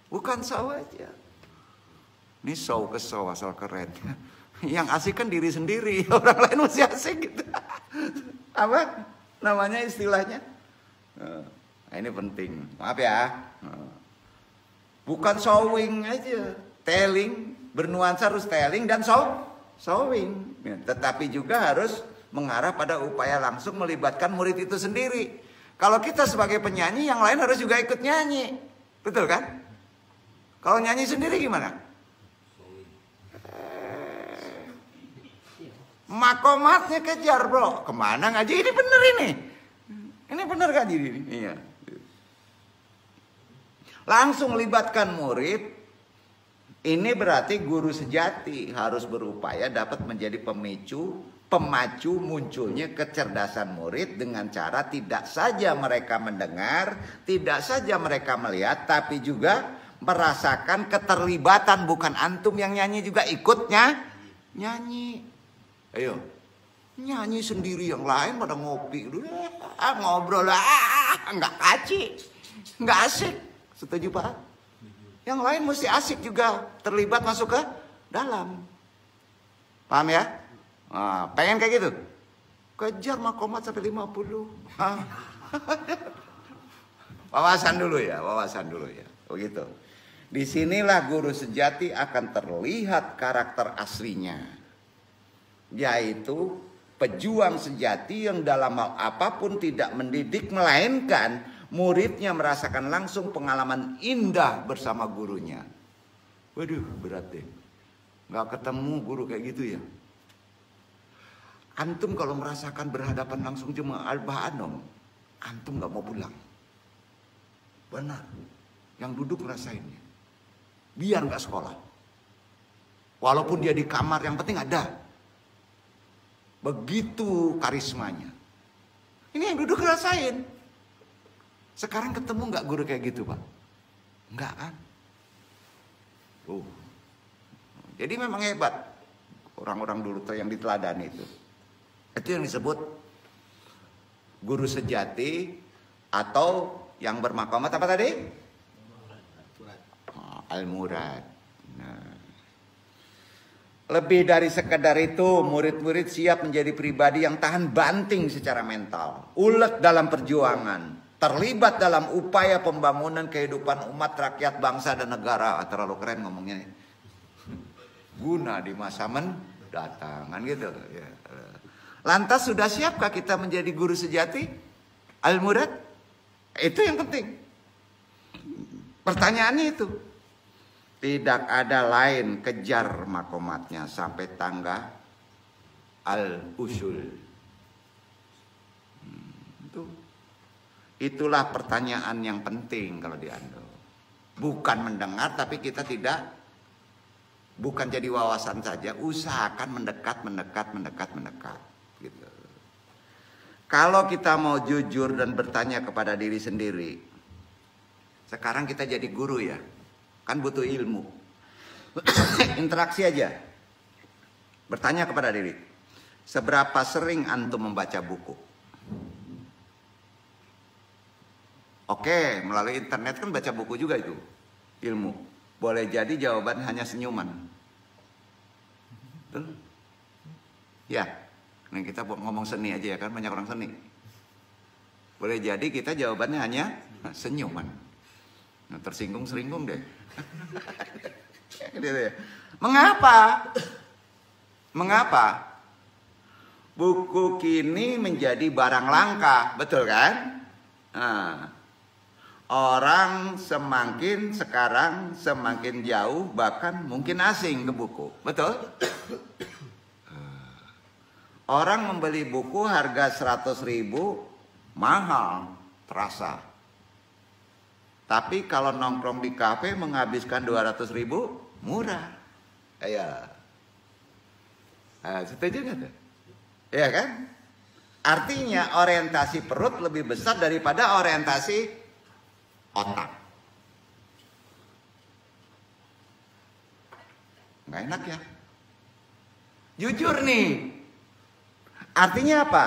Bukan show aja. Ini show ke show asal keren. Yang asik kan diri sendiri. Orang lain masih asik gitu. Apa namanya istilahnya? Nah, ini penting. Maaf ya. Bukan showing aja. Telling. Bernuansa harus telling dan showing. Tetapi juga harus mengarah pada upaya langsung melibatkan murid itu sendiri. Kalau kita sebagai penyanyi, yang lain harus juga ikut nyanyi. Betul kan? Kalau nyanyi sendiri gimana? Makomatnya kejar bro. Kemana ngaji? Ini bener ini. Ini bener ngaji ini. Iya. Langsung libatkan murid. Ini berarti guru sejati harus berupaya dapat menjadi pemacu munculnya kecerdasan murid dengan cara tidak saja mereka mendengar, tidak saja mereka melihat, tapi juga merasakan keterlibatan. Bukan antum yang nyanyi juga ikutnya nyanyi. Ayo, nyanyi sendiri, yang lain pada ngopi, ngobrol, nggak kaci, nggak asik. Setuju Pak? Yang lain mesti asik juga, terlibat masuk ke dalam. Paham ya? Nah, pengen kayak gitu? Kejar makomat sampai 50. Wawasan dulu ya, wawasan dulu ya. Begitu. Disinilah guru sejati akan terlihat karakter aslinya. Yaitu pejuang sejati yang dalam hal apapun tidak mendidik, melainkan muridnya merasakan langsung pengalaman indah bersama gurunya. Waduh, berat deh. Gak ketemu guru kayak gitu ya. Antum kalau merasakan berhadapan langsung cuma Al-Bah Anom, antum gak mau pulang. Benar. Yang duduk ngerasainnya. Biar gak sekolah. Walaupun dia di kamar, yang penting ada. Begitu karismanya. Ini yang duduk ngerasain. Sekarang ketemu nggak guru kayak gitu Pak? Nggak kan? Jadi memang hebat orang-orang dulu yang diteladani itu. Itu yang disebut guru sejati atau yang bermaqamat apa tadi? Al-Murad. Nah. Lebih dari sekedar itu, murid-murid siap menjadi pribadi yang tahan banting secara mental, ulet dalam perjuangan, terlibat dalam upaya pembangunan kehidupan umat, rakyat, bangsa, dan negara. Terlalu keren ngomongnya. Guna di masa mendatang. Kan gitu. Ya. Lantas sudah siapkah kita menjadi guru sejati? Al-Murad? Itu yang penting. Pertanyaannya itu. Tidak ada lain kejar makomatnya sampai tangga al-usul. Itulah pertanyaan yang penting kalau di Ando. Bukan mendengar tapi kita tidak, bukan jadi wawasan saja, usahakan mendekat. Gitu. Kalau kita mau jujur dan bertanya kepada diri sendiri, sekarang kita jadi guru ya, kan butuh ilmu. Interaksi aja. Bertanya kepada diri, seberapa sering antum membaca buku? Oke, melalui internet kan baca buku juga itu ilmu. Boleh jadi jawaban hanya senyuman. Betul? Ya, ini kita ngomong seni aja ya kan, banyak orang seni. Boleh jadi kita jawabannya hanya senyuman. Nah, tersinggung-seringgung deh. Mengapa? Mengapa? Buku kini menjadi barang langka, betul kan? Nah, orang semakin jauh, bahkan mungkin asing ke buku. Betul? Orang membeli buku harga 100.000 mahal, terasa. Tapi kalau nongkrong di kafe menghabiskan 200.000 murah. Ya. Setuju nggak tuh? Ya kan? Artinya orientasi perut lebih besar daripada orientasi otak. Nggak enak ya. Jujur nih. Artinya apa?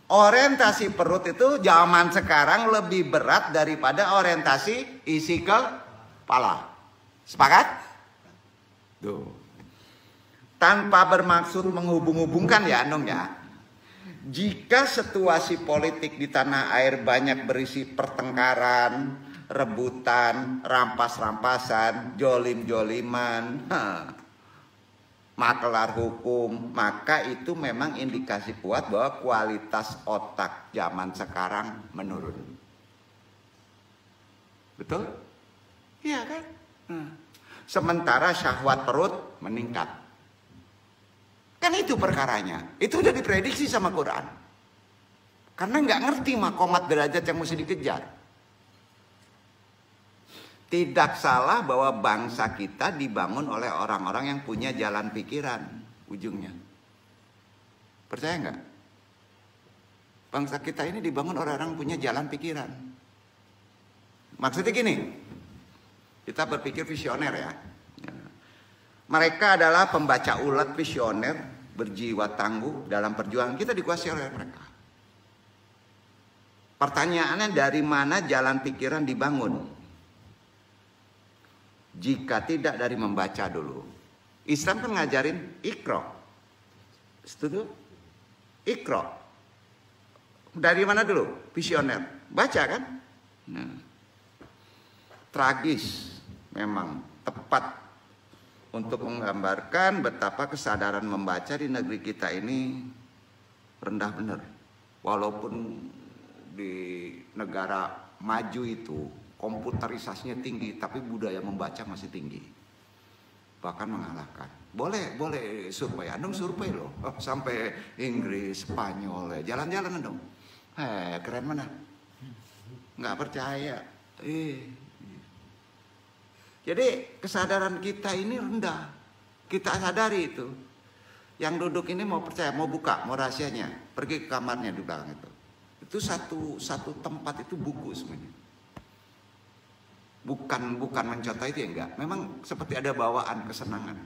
Orientasi perut itu zaman sekarang lebih berat daripada orientasi isi kepala. Sepakat? Tuh. Tanpa bermaksud menghubung-hubungkan ya Anung ya. Jika situasi politik di tanah air banyak berisi pertengkaran, rebutan, rampas-rampasan, jolim-joliman, makelar hukum, maka itu memang indikasi kuat bahwa kualitas otak zaman sekarang menurun. Betul? Iya kan? Sementara syahwat perut meningkat. Kan itu perkaranya. Itu udah diprediksi sama Quran. Karena nggak ngerti makomat derajat yang mesti dikejar. Tidak salah bahwa bangsa kita dibangun oleh orang-orang yang punya jalan pikiran ujungnya. Percaya nggak? Bangsa kita ini dibangun oleh orang yang punya jalan pikiran. Maksudnya gini, kita berpikir visioner ya. Mereka adalah pembaca ulet visioner, berjiwa tangguh dalam perjuangan. Kita dikuasai oleh mereka. Pertanyaannya dari mana jalan pikiran dibangun? Jika tidak dari membaca dulu. Islam kan ngajarin ikro. Setuju? Ikro. Dari mana dulu? Visioner. Baca kan? Nah. Tragis. Memang tepat untuk menggambarkan betapa kesadaran membaca di negeri kita ini rendah benar. Walaupun di negara maju itu komputerisasinya tinggi, tapi budaya membaca masih tinggi. Bahkan mengalahkan. Boleh survei. Andong survei loh. Sampai Inggris, Spanyol. Jalan-jalan Andong. Keren mana? Nggak percaya. Jadi kesadaran kita ini rendah. Kita sadari itu. Yang duduk ini mau percaya, mau buka, mau rahasianya. Pergi ke kamarnya di belakang itu. Itu satu tempat itu buku semuanya. Bukan mencontoh itu ya enggak. Memang seperti ada bawaan kesenangan.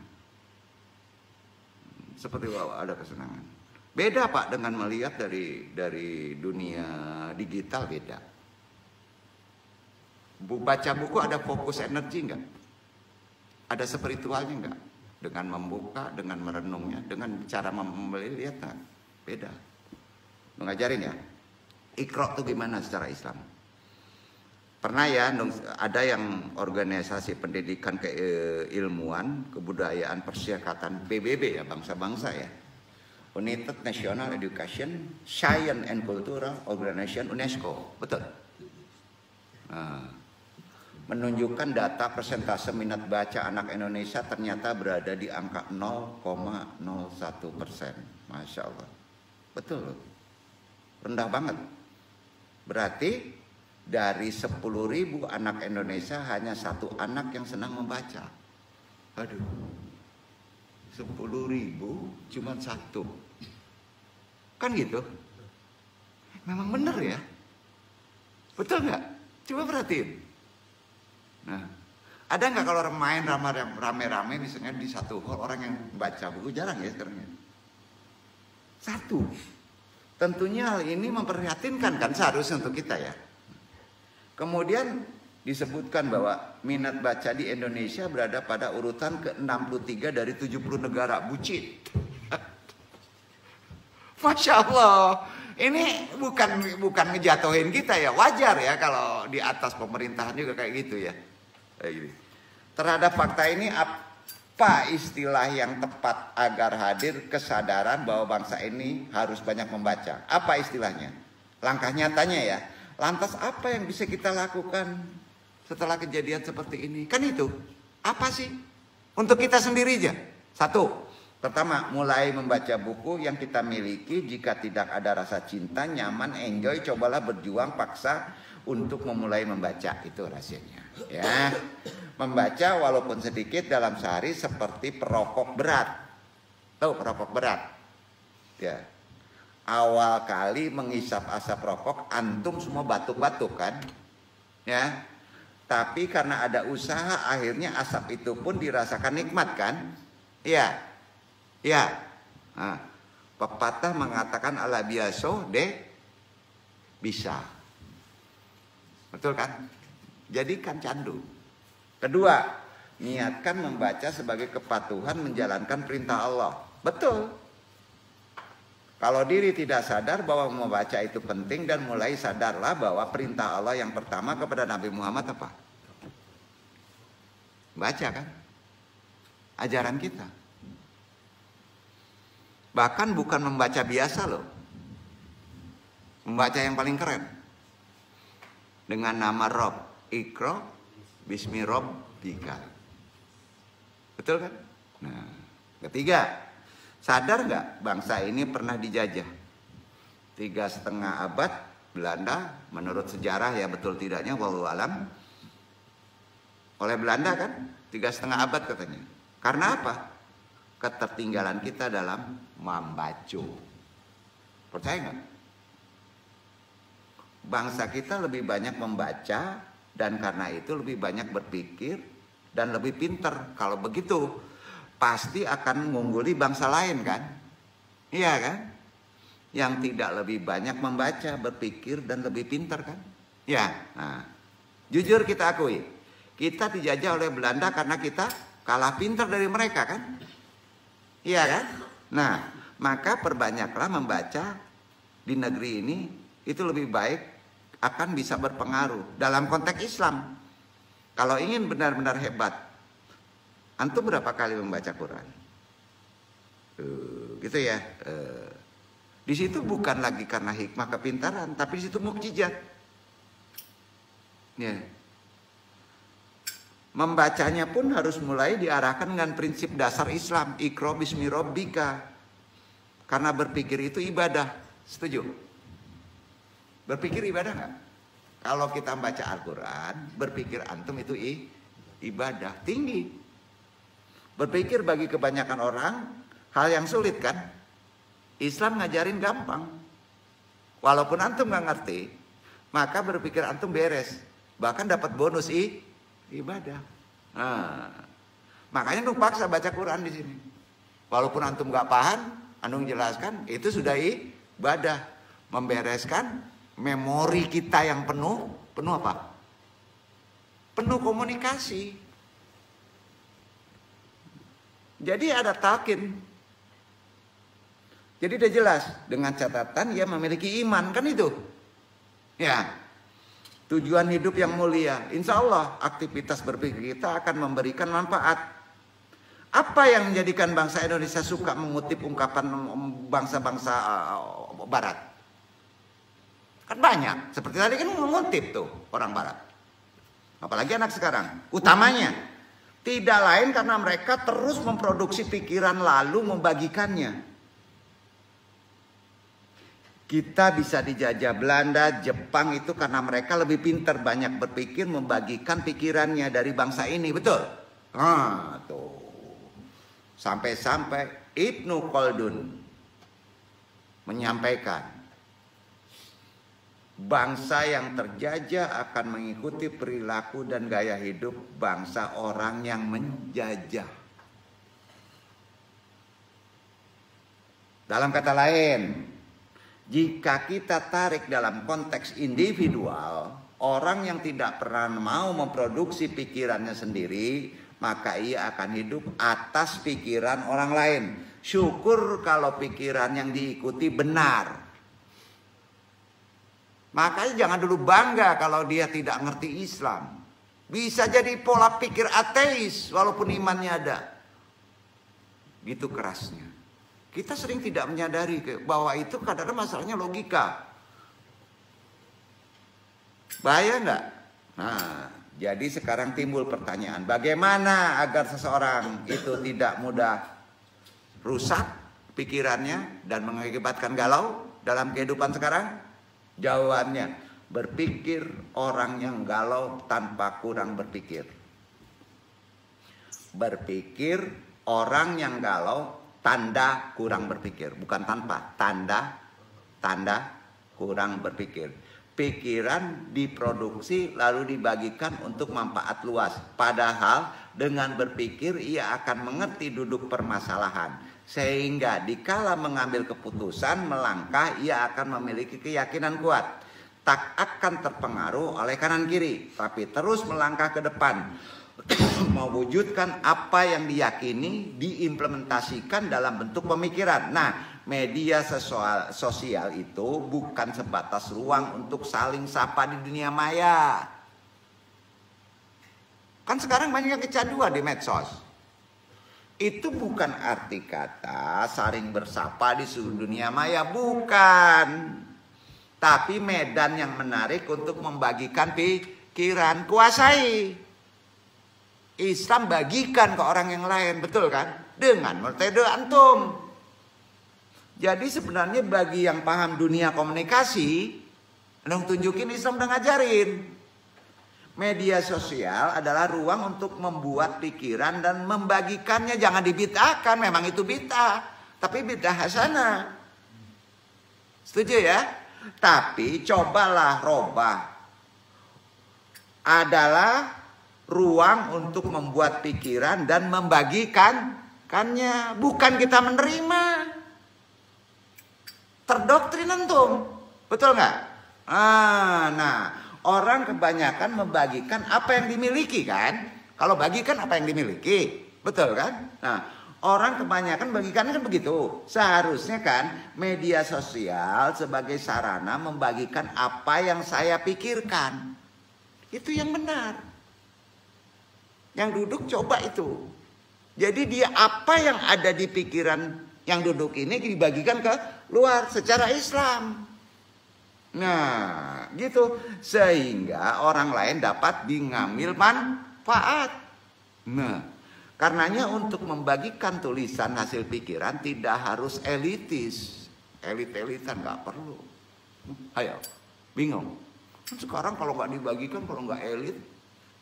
Seperti ada kesenangan. Beda Pak dengan melihat dari dunia digital beda. Baca buku ada fokus energi enggak? Ada spiritualnya enggak? Dengan membuka, dengan merenungnya, dengan cara melihat, beda. Mengajarin ya. Iqra itu gimana secara Islam? Pernah ya ada yang organisasi pendidikan keilmuan, kebudayaan, persyaratan PBB ya, bangsa-bangsa ya. United National Education, Science and Cultural Organization UNESCO. Betul. Nah, menunjukkan data persentase minat baca anak Indonesia ternyata berada di angka 0,01%. Masya Allah. Betul loh. Rendah banget. Berarti dari 10.000 anak Indonesia hanya 1 anak yang senang membaca. Aduh. 10.000 cuma 1. Kan gitu. Memang bener ya. Betul nggak? Coba perhatiin. Nah, ada nggak kalau main rame-rame misalnya di satu hall orang yang baca buku? Jarang ya sekarang ya. 1. Tentunya hal ini memprihatinkan kan seharusnya untuk kita ya. Kemudian disebutkan bahwa minat baca di Indonesia berada pada urutan ke-63 dari 70 negara. Bucin. Masya Allah. Ini bukan ngejatuhin kita ya. Wajar ya kalau di atas pemerintahan juga kayak gitu ya. Terhadap fakta ini apa istilah yang tepat agar hadir kesadaran bahwa bangsa ini harus banyak membaca? Apa istilahnya? Langkah nyatanya ya. Lantas apa yang bisa kita lakukan setelah kejadian seperti ini? Kan itu. Apa sih? Untuk kita sendiri aja. 1. Pertama, mulai membaca buku yang kita miliki. Jika tidak ada rasa cinta, nyaman, enjoy, cobalah berjuang paksa untuk memulai membaca. Itu rahasianya. Ya, membaca walaupun sedikit dalam sehari seperti perokok berat. Tahu perokok berat? Ya. Awal kali menghisap asap rokok, antum semua batuk-batuk kan? Ya. Tapi karena ada usaha, akhirnya asap itu pun dirasakan nikmat kan? Iya. Iya. Nah, pepatah mengatakan ala biaso de bisa. Betul kan? Jadikan candu. Kedua, niatkan membaca sebagai kepatuhan menjalankan perintah Allah. Betul. Kalau diri tidak sadar bahwa membaca itu penting dan mulai sadarlah bahwa perintah Allah yang pertama kepada Nabi Muhammad apa? Baca kan? Ajaran kita. Bahkan bukan membaca biasa loh. Membaca yang paling keren. Dengan nama Rob. Iqra bismi rabbika. Betul kan? Nah, ketiga. Sadar nggak bangsa ini pernah dijajah 3,5 abad Belanda, menurut sejarah ya betul tidaknya wallahu alam, oleh Belanda kan 3,5 abad katanya. Karena apa? Ketertinggalan kita dalam membaca. Percaya nggak? Bangsa kita lebih banyak membaca dan karena itu lebih banyak berpikir dan lebih pintar. Kalau begitu pasti akan mengungguli bangsa lain kan? Iya kan? Yang tidak lebih banyak membaca, berpikir dan lebih pintar kan? Ya. Nah, jujur kita akui, kita dijajah oleh Belanda karena kita kalah pintar dari mereka kan? Iya kan? Nah, maka perbanyaklah membaca di negeri ini, itu lebih baik, akan bisa berpengaruh dalam konteks Islam. Kalau ingin benar-benar hebat, antum berapa kali membaca Quran? Gitu ya. Di situ bukan lagi karena hikmah kepintaran, tapi di situ mukjizat. Ya. Membacanya pun harus mulai diarahkan dengan prinsip dasar Islam, Iqra bismi rabbika. Karena berpikir itu ibadah. Setuju? Berpikir ibadah nggak? Kalau kita baca Al-Quran, berpikir antum itu ibadah tinggi. Berpikir bagi kebanyakan orang hal yang sulit kan? Islam ngajarin gampang. Walaupun antum nggak ngerti, maka berpikir antum beres. Bahkan dapat bonus ibadah. Nah, makanya antum paksa baca Quran di sini. Walaupun antum nggak paham, antum jelaskan itu sudah ibadah. Membereskan memori kita yang penuh apa? Penuh komunikasi. Jadi ada talqin. Jadi udah jelas dengan catatan ia memiliki iman kan itu. Ya. Tujuan hidup yang mulia. Insya Allah aktivitas berpikir kita akan memberikan manfaat. Apa yang menjadikan bangsa Indonesia suka mengutip ungkapan bangsa-bangsa Barat? Kan banyak. Seperti tadi kan mengutip tuh orang Barat. Apalagi anak sekarang. Utamanya tidak lain karena mereka terus memproduksi pikiran lalu membagikannya. Kita bisa dijajah Belanda, Jepang itu karena mereka lebih pintar, banyak berpikir, membagikan pikirannya dari bangsa ini, betul? Ah, tuh. Sampai-sampai Ibnu Khaldun menyampaikan, bangsa yang terjajah akan mengikuti perilaku dan gaya hidup bangsa orang yang menjajah. Dalam kata lain, jika kita tarik dalam konteks individual, orang yang tidak pernah mau memproduksi pikirannya sendiri, maka ia akan hidup atas pikiran orang lain. Syukur kalau pikiran yang diikuti benar. Makanya jangan dulu bangga kalau dia tidak ngerti Islam. Bisa jadi pola pikir ateis walaupun imannya ada. Gitu kerasnya. Kita sering tidak menyadari bahwa itu kadang-kadang masalahnya logika. Bahaya nggak? Nah, jadi sekarang timbul pertanyaan. Bagaimana agar seseorang itu tidak mudah rusak pikirannya dan mengakibatkan galau dalam kehidupan sekarang? Jawabannya, berpikir orang yang galau tanpa kurang berpikir. Berpikir orang yang galau tanda kurang berpikir, bukan tanpa, tanda kurang berpikir. pikiran diproduksi lalu dibagikan untuk manfaat luas. Padahal dengan berpikir ia akan mengerti duduk permasalahan. Sehingga dikala mengambil keputusan melangkah ia akan memiliki keyakinan kuat. Tak akan terpengaruh oleh kanan kiri, tapi terus melangkah ke depan. Mewujudkan apa yang diyakini diimplementasikan dalam bentuk pemikiran. Nah, media sosial itu bukan sebatas ruang untuk saling sapa di dunia maya. Kan sekarang banyak yang kecanduan di medsos. Itu bukan arti kata saling bersapa di seluruh dunia maya, bukan. Tapi medan yang menarik untuk membagikan pikiran, kuasai. Islam bagikan ke orang yang lain, betul kan? Dengan metode antum. Jadi sebenarnya bagi yang paham dunia komunikasi, dong tunjukin Islam udah ngajarin. Media sosial adalah ruang untuk membuat pikiran dan membagikannya. Jangan dibid'ahkan, memang itu bid'ah, tapi bid'ah hasanah. Setuju ya? Tapi cobalah robah. Adalah ruang untuk membuat pikiran dan membagikannya, bukan kita menerima. Terdoktrin antum, betul nggak? Nah, orang kebanyakan membagikan apa yang dimiliki kan? Kalau bagikan apa yang dimiliki, betul kan? Nah, orang kebanyakan bagikan kan begitu. Seharusnya kan media sosial sebagai sarana membagikan apa yang saya pikirkan. Itu yang benar. Yang duduk coba itu. Jadi dia apa yang ada di pikiran yang duduk ini dibagikan ke luar secara Islam. Nah, gitu. Sehingga orang lain dapat mengambil manfaat. Nah, karenanya untuk membagikan tulisan hasil pikiran tidak harus elitis. Elit-elitan nggak perlu. Ayo, bingung. Sekarang kalau nggak dibagikan, kalau nggak elit,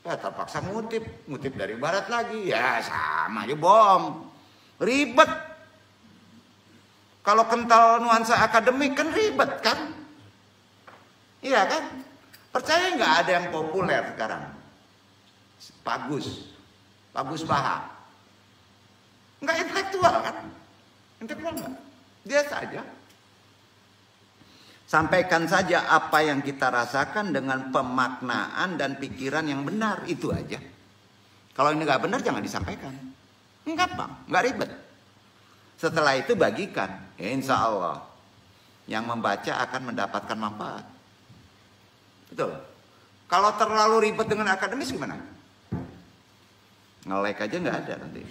ya terpaksa ngutip dari barat lagi. Ya sama aja bohong. Ribet. Kalau kental nuansa akademik kan ribet kan? Iya kan? Percaya nggak ada yang populer sekarang? Bagus Baha. Nggak intelektual kan? Intelektual nggak? Dia saja. Sampaikan saja apa yang kita rasakan dengan pemaknaan dan pikiran yang benar, itu aja. Kalau ini nggak benar jangan disampaikan. Gampang, nggak ribet. Setelah itu bagikan, insya Allah yang membaca akan mendapatkan manfaat. Betul. Kalau terlalu ribet dengan akademis gimana? Nge-like aja nggak ada nanti.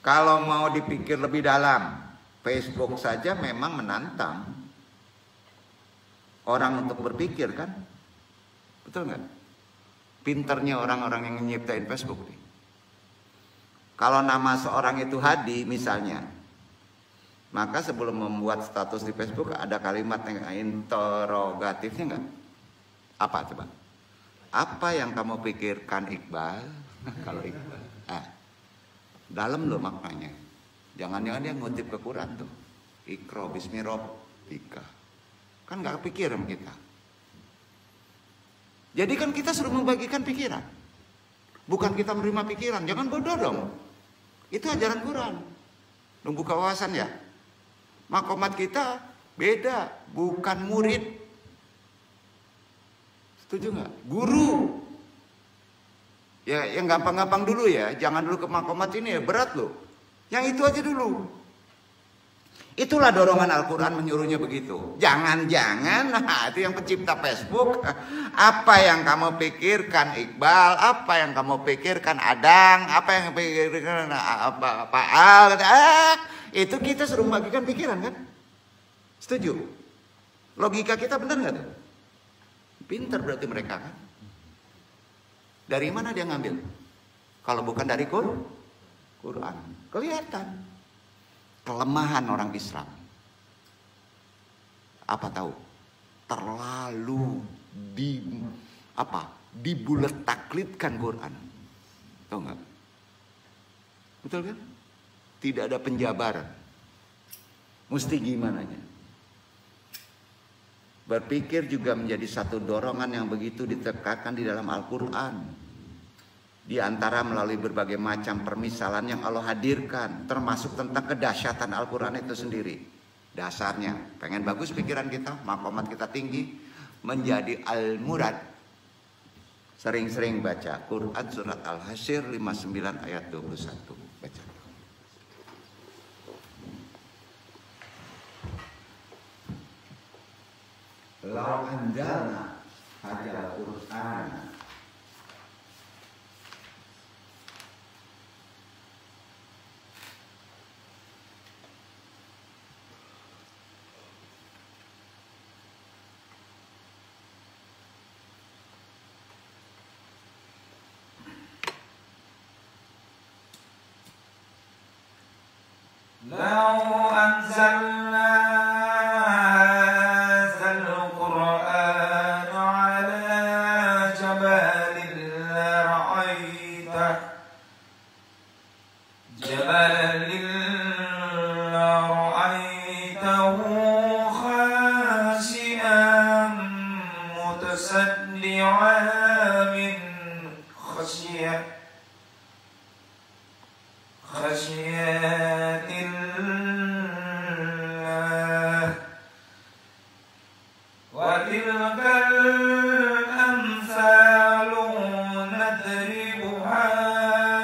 Kalau mau dipikir lebih dalam, Facebook saja memang menantang orang untuk berpikir kan? Betul nggak? Pinternya orang-orang yang nyiptain Facebook nih. Kalau nama seorang itu Hadi misalnya, maka sebelum membuat status di Facebook ada kalimat yang interrogatifnya nggak? Apa coba? Apa yang kamu pikirkan Iqbal? Kalau Iqbal, dalam loh maknanya. Jangan-jangan dia ngutip ke Quran tuh. Iqra bismi rabbika. Kan gak kepikir sama kita. Jadi kan kita suruh membagikan pikiran. Bukan kita menerima pikiran. Jangan bodoh dong. Itu ajaran Quran. Membuka wawasan ya. Makomat kita beda. Bukan murid. Setuju gak? Guru. Ya yang gampang-gampang dulu ya. Jangan dulu ke makomat ini ya. Berat loh. Yang itu aja dulu. Itulah dorongan Al-Quran menyuruhnya begitu. Jangan-jangan, nah itu yang pencipta Facebook. Apa yang kamu pikirkan Iqbal? Apa yang kamu pikirkan Adang? Apa yang pikirkan Pak Al? Itu kita suruh membagikan pikiran kan? Setuju? Logika kita benar nggak tuh? Pintar berarti mereka kan? Dari mana dia ngambil? Kalau bukan dari Quran. Kelihatan kelemahan orang Islam. Apa tahu? Terlalu dibulet taklidkan Quran. Tahu nggak? Betul kan? Tidak ada penjabaran. Mesti gimana nya? Berpikir juga menjadi satu dorongan yang begitu ditekankan di dalam Al-Quran. Di antara melalui berbagai macam permisalan yang Allah hadirkan, termasuk tentang kedahsyatan Al-Quran itu sendiri. Dasarnya, pengen bagus pikiran kita, maqamat kita tinggi, menjadi al-murad. Sering-sering baca Quran surat Al-Hasyr 59 ayat 21. Baca. Lau anjalna hadzal Qur'ana لو أنزلنا هذا القرآن على جبل لرأيته خاشعا متصدعا من خشية الله وتلك الأمثال نضربها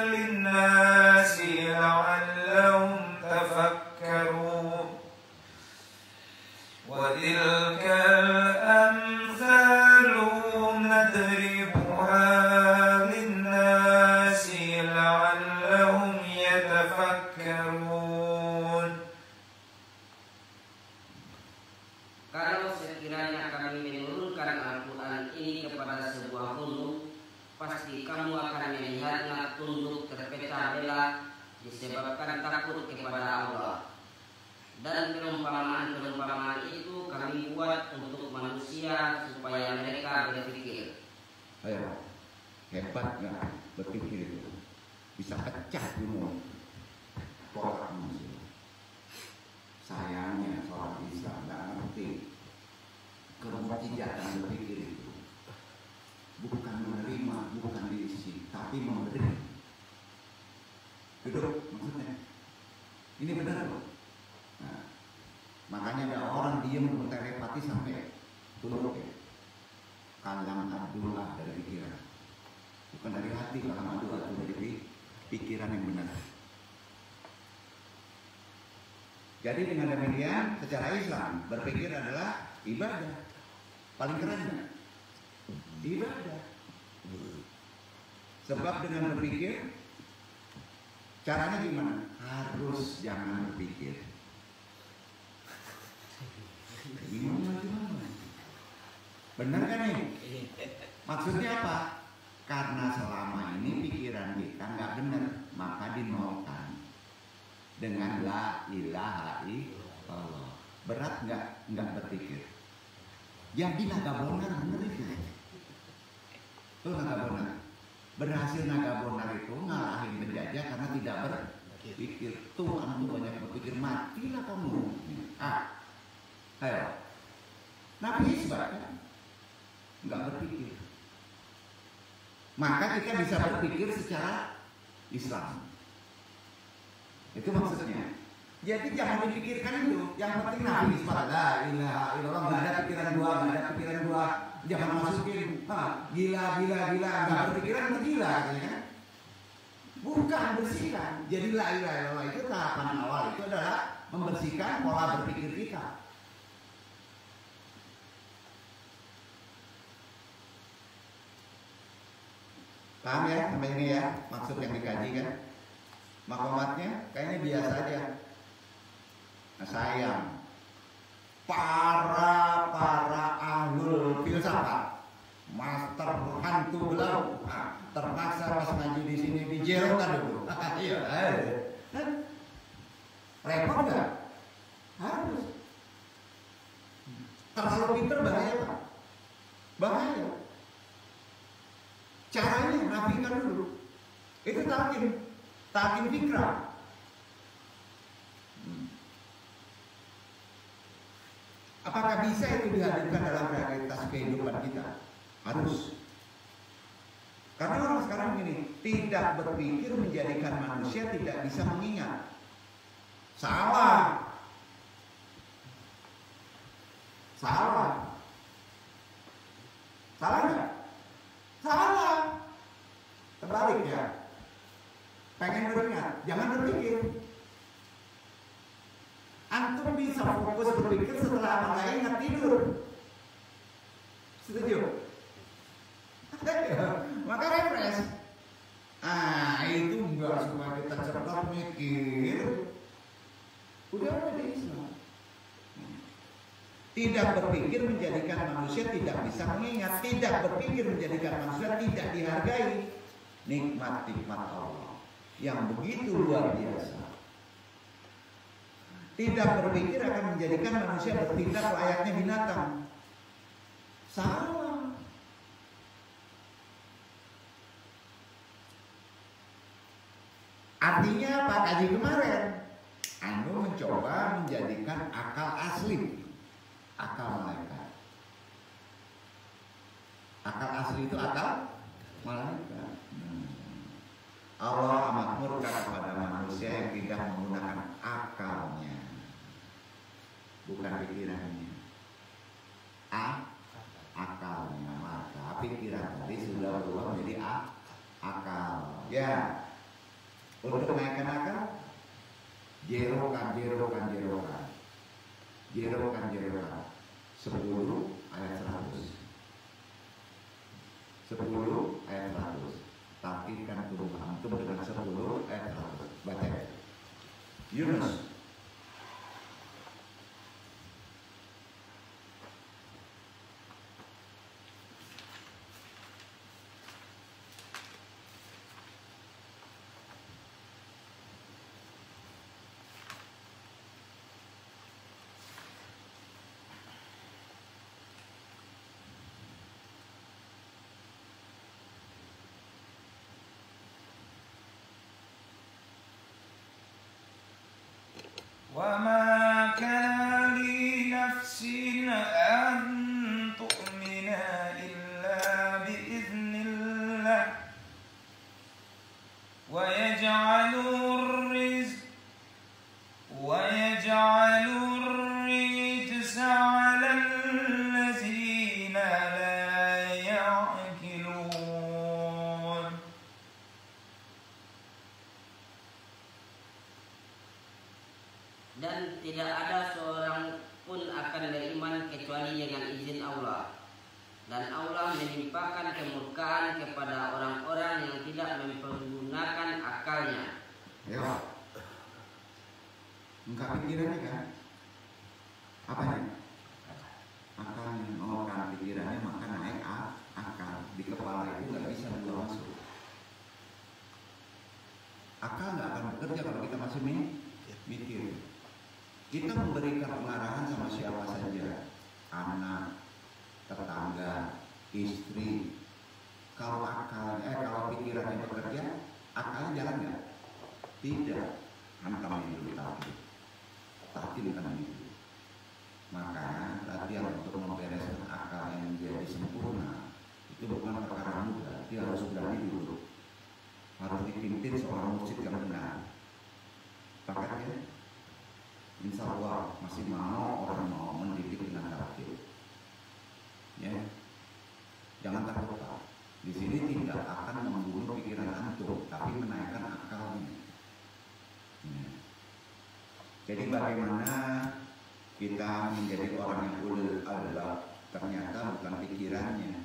للناس لعلهم تفكرون وتلك الأمثال نضربها للناس لعلهم يتفكرون. Kalau sekiranya kami menurunkan Al-Quran ini kepada sebuah gunung, pasti kamu akan melihatnya tunduk terpecah belah disebabkan takut kepada Allah. Dan perumpamaan-perumpamaan itu kami buat untuk manusia supaya mereka berpikir. Ayo, hebat nggak berpikir itu? Bisa pecah gunung. Tolak manusia. Sayangnya seorang Islam nggak ngerti kemujizatan berpikir itu. Bukan menerima, bukan diisi, tapi memberi. Duduk maksudnya. Ini benar loh. Nah, makanya ada orang diam telepati sampai tunduk ya. Kalam Abdullah dari pikiran, bukan dari hati. Kalam Abdullah itu dari pikiran yang benar. Jadi dengan demikian secara Islam berpikir adalah ibadah. Paling keren ibadah. Sebab dengan berpikir caranya gimana? Harus jangan berpikir. Gimana? Benar kan nih? Maksudnya apa? Karena selama ini pikiran kita nggak benar, maka dinolkan dengan la ilaha illallah. Berat nggak berpikir. Jadi Nagabonar bener itu. Tuh Nagabonar. Berhasil Nagabonar itu ngalahin penjajah karena tidak berpikir. Tuh kamu banyak berpikir, matilah kamu. Ayo. Nabi sebabnya nggak berpikir. Maka kita bisa berpikir secara Islam. Itu maksudnya. Jadi jangan dipikirkan itu. Yang penting Nabi isbat la ilaha illallah, nggak ada pikiran dua, jangan masukin gila, nggak berpikiran gila katanya kan. Bukan bersihkan. Jadi la ilaha illallah itu tahapan awal itu adalah membersihkan pola berpikir kita. Paham ya sampai ini ya maksud yang dikaji kan? Makomatnya kayaknya biasa aja. Nah, sayang para ahlul filsafat, master hantu belau, terpaksa pas ngaji di sini dijelkan dulu. Iya, repot nggak? Harus. Terlalu pinter bahaya Pak. Bahaya. Caranya rapikan dulu. Itu takin fikrah. Apakah bisa itu dihadirkan dalam realitas kehidupan kita? Harus. Karena orang sekarang ini tidak berpikir menjadikan manusia tidak bisa mengingat. Salah. Salah. Salah nggak? Salah. Terbalik ya. Pengen beringat, jangan berpikir. Antum bisa fokus berpikir setelah nggak ingat tidur. Setuju? Maka refresh. Itu enggak supaya kita cerdas mikir. Udah ada Islam. Tidak berpikir menjadikan manusia tidak bisa mengingat. Tidak berpikir menjadikan manusia tidak dihargai. Nikmat-nikmat Allah yang begitu luar biasa. Tidak berpikir akan menjadikan manusia bertindak layaknya binatang. Salah. Artinya apa? Kaji kemarin Anu mencoba menjadikan akal asli, akal malaikat. Akal asli itu akal malaikat. Allah amat murka kepada manusia yang tidak menggunakan akalnya, bukan pikirannya. Akalnya, maka pikiran tadi sudah berubah menjadi akal. Ya, untuk naikkan akal, jerokan. 10 ayat 100. 10 ayat 100. Takdirkan tubuh antum dengan 10 ayat 100. Baca. Yunus. وما كان لنفس أن تؤمن إلا بإذن الله ويجعل الرجس على الذين لا يعقلون. Dan tidak ada seorang pun akan beriman kecuali dengan izin Allah. Dan Allah menimpakan kemurkaan kepada orang-orang yang tidak mempergunakan akalnya. Ya. Enggak pikirannya kan? Apanya? Akalnya, karena pikirannya maka naik akal. Di kepala itu nggak bisa dua masuk. Akal nggak akan bekerja kalau kita masih mikir. Kita memberikan pengarahan sama siapa saja, anak, tetangga, istri. Kalau pikirannya bekerja, akalnya jalan nggak? Tidak. Hantam dulu takdirkan itu. Maka latihan untuk membereskan akal yang menjadi sempurna itu bukan perkara mudah. Dia harus berani dulu. Harus dipimpin seorang mursyid yang benar. Pakat ya? Insya Allah masih mau orang mau mendidik dengan takdir. Ya, jangan takut. Di sini tidak akan membunuh pikiran antum, tapi menaikkan akalnya. Ya. Jadi bagaimana kita menjadi orang yang ulul albab? Ternyata bukan pikirannya,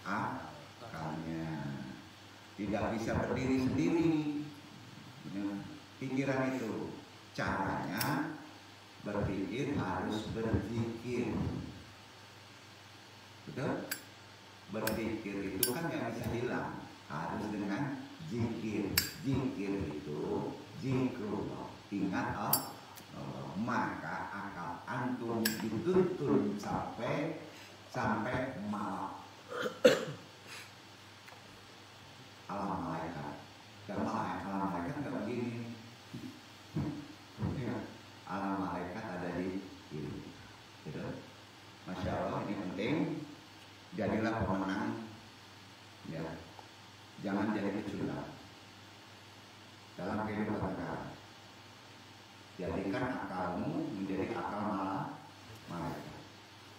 akalnya. Tidak bisa berdiri sendiri. Ya. Pikiran itu caranya berpikir harus berzikir. Betul? Berpikir itu kan nggak bisa hilang, harus dengan zikir. Zikir itu zikrullah, ingat Allah. Maka akal antum dituntun sampai malam. Alam malaikat. Alam malaikat nggak begini. Alam malaikat ada di ini, gitu. jadilah pemenang, ya. Jangan jadi pecundang dalam kehidupan kita. Jadikan akalmu menjadi akal malaikat.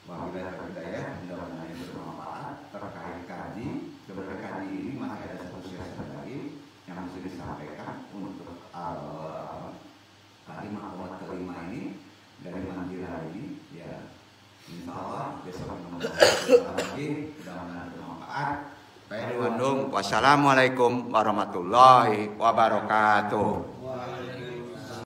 Wabillahi hidayah, mudah-mudahan ini bermanfaat. Terkait kaji, sebenarnya kaji ini masih ada satu sesi lagi yang mesti disampaikan untuk tadi makomat kelima ini dari manjilah ini, ya. Insya Allah besok lagi mudah-mudahan bermanfaat. Baik di Bandung. Wassalamualaikum warahmatullahi wabarakatuh.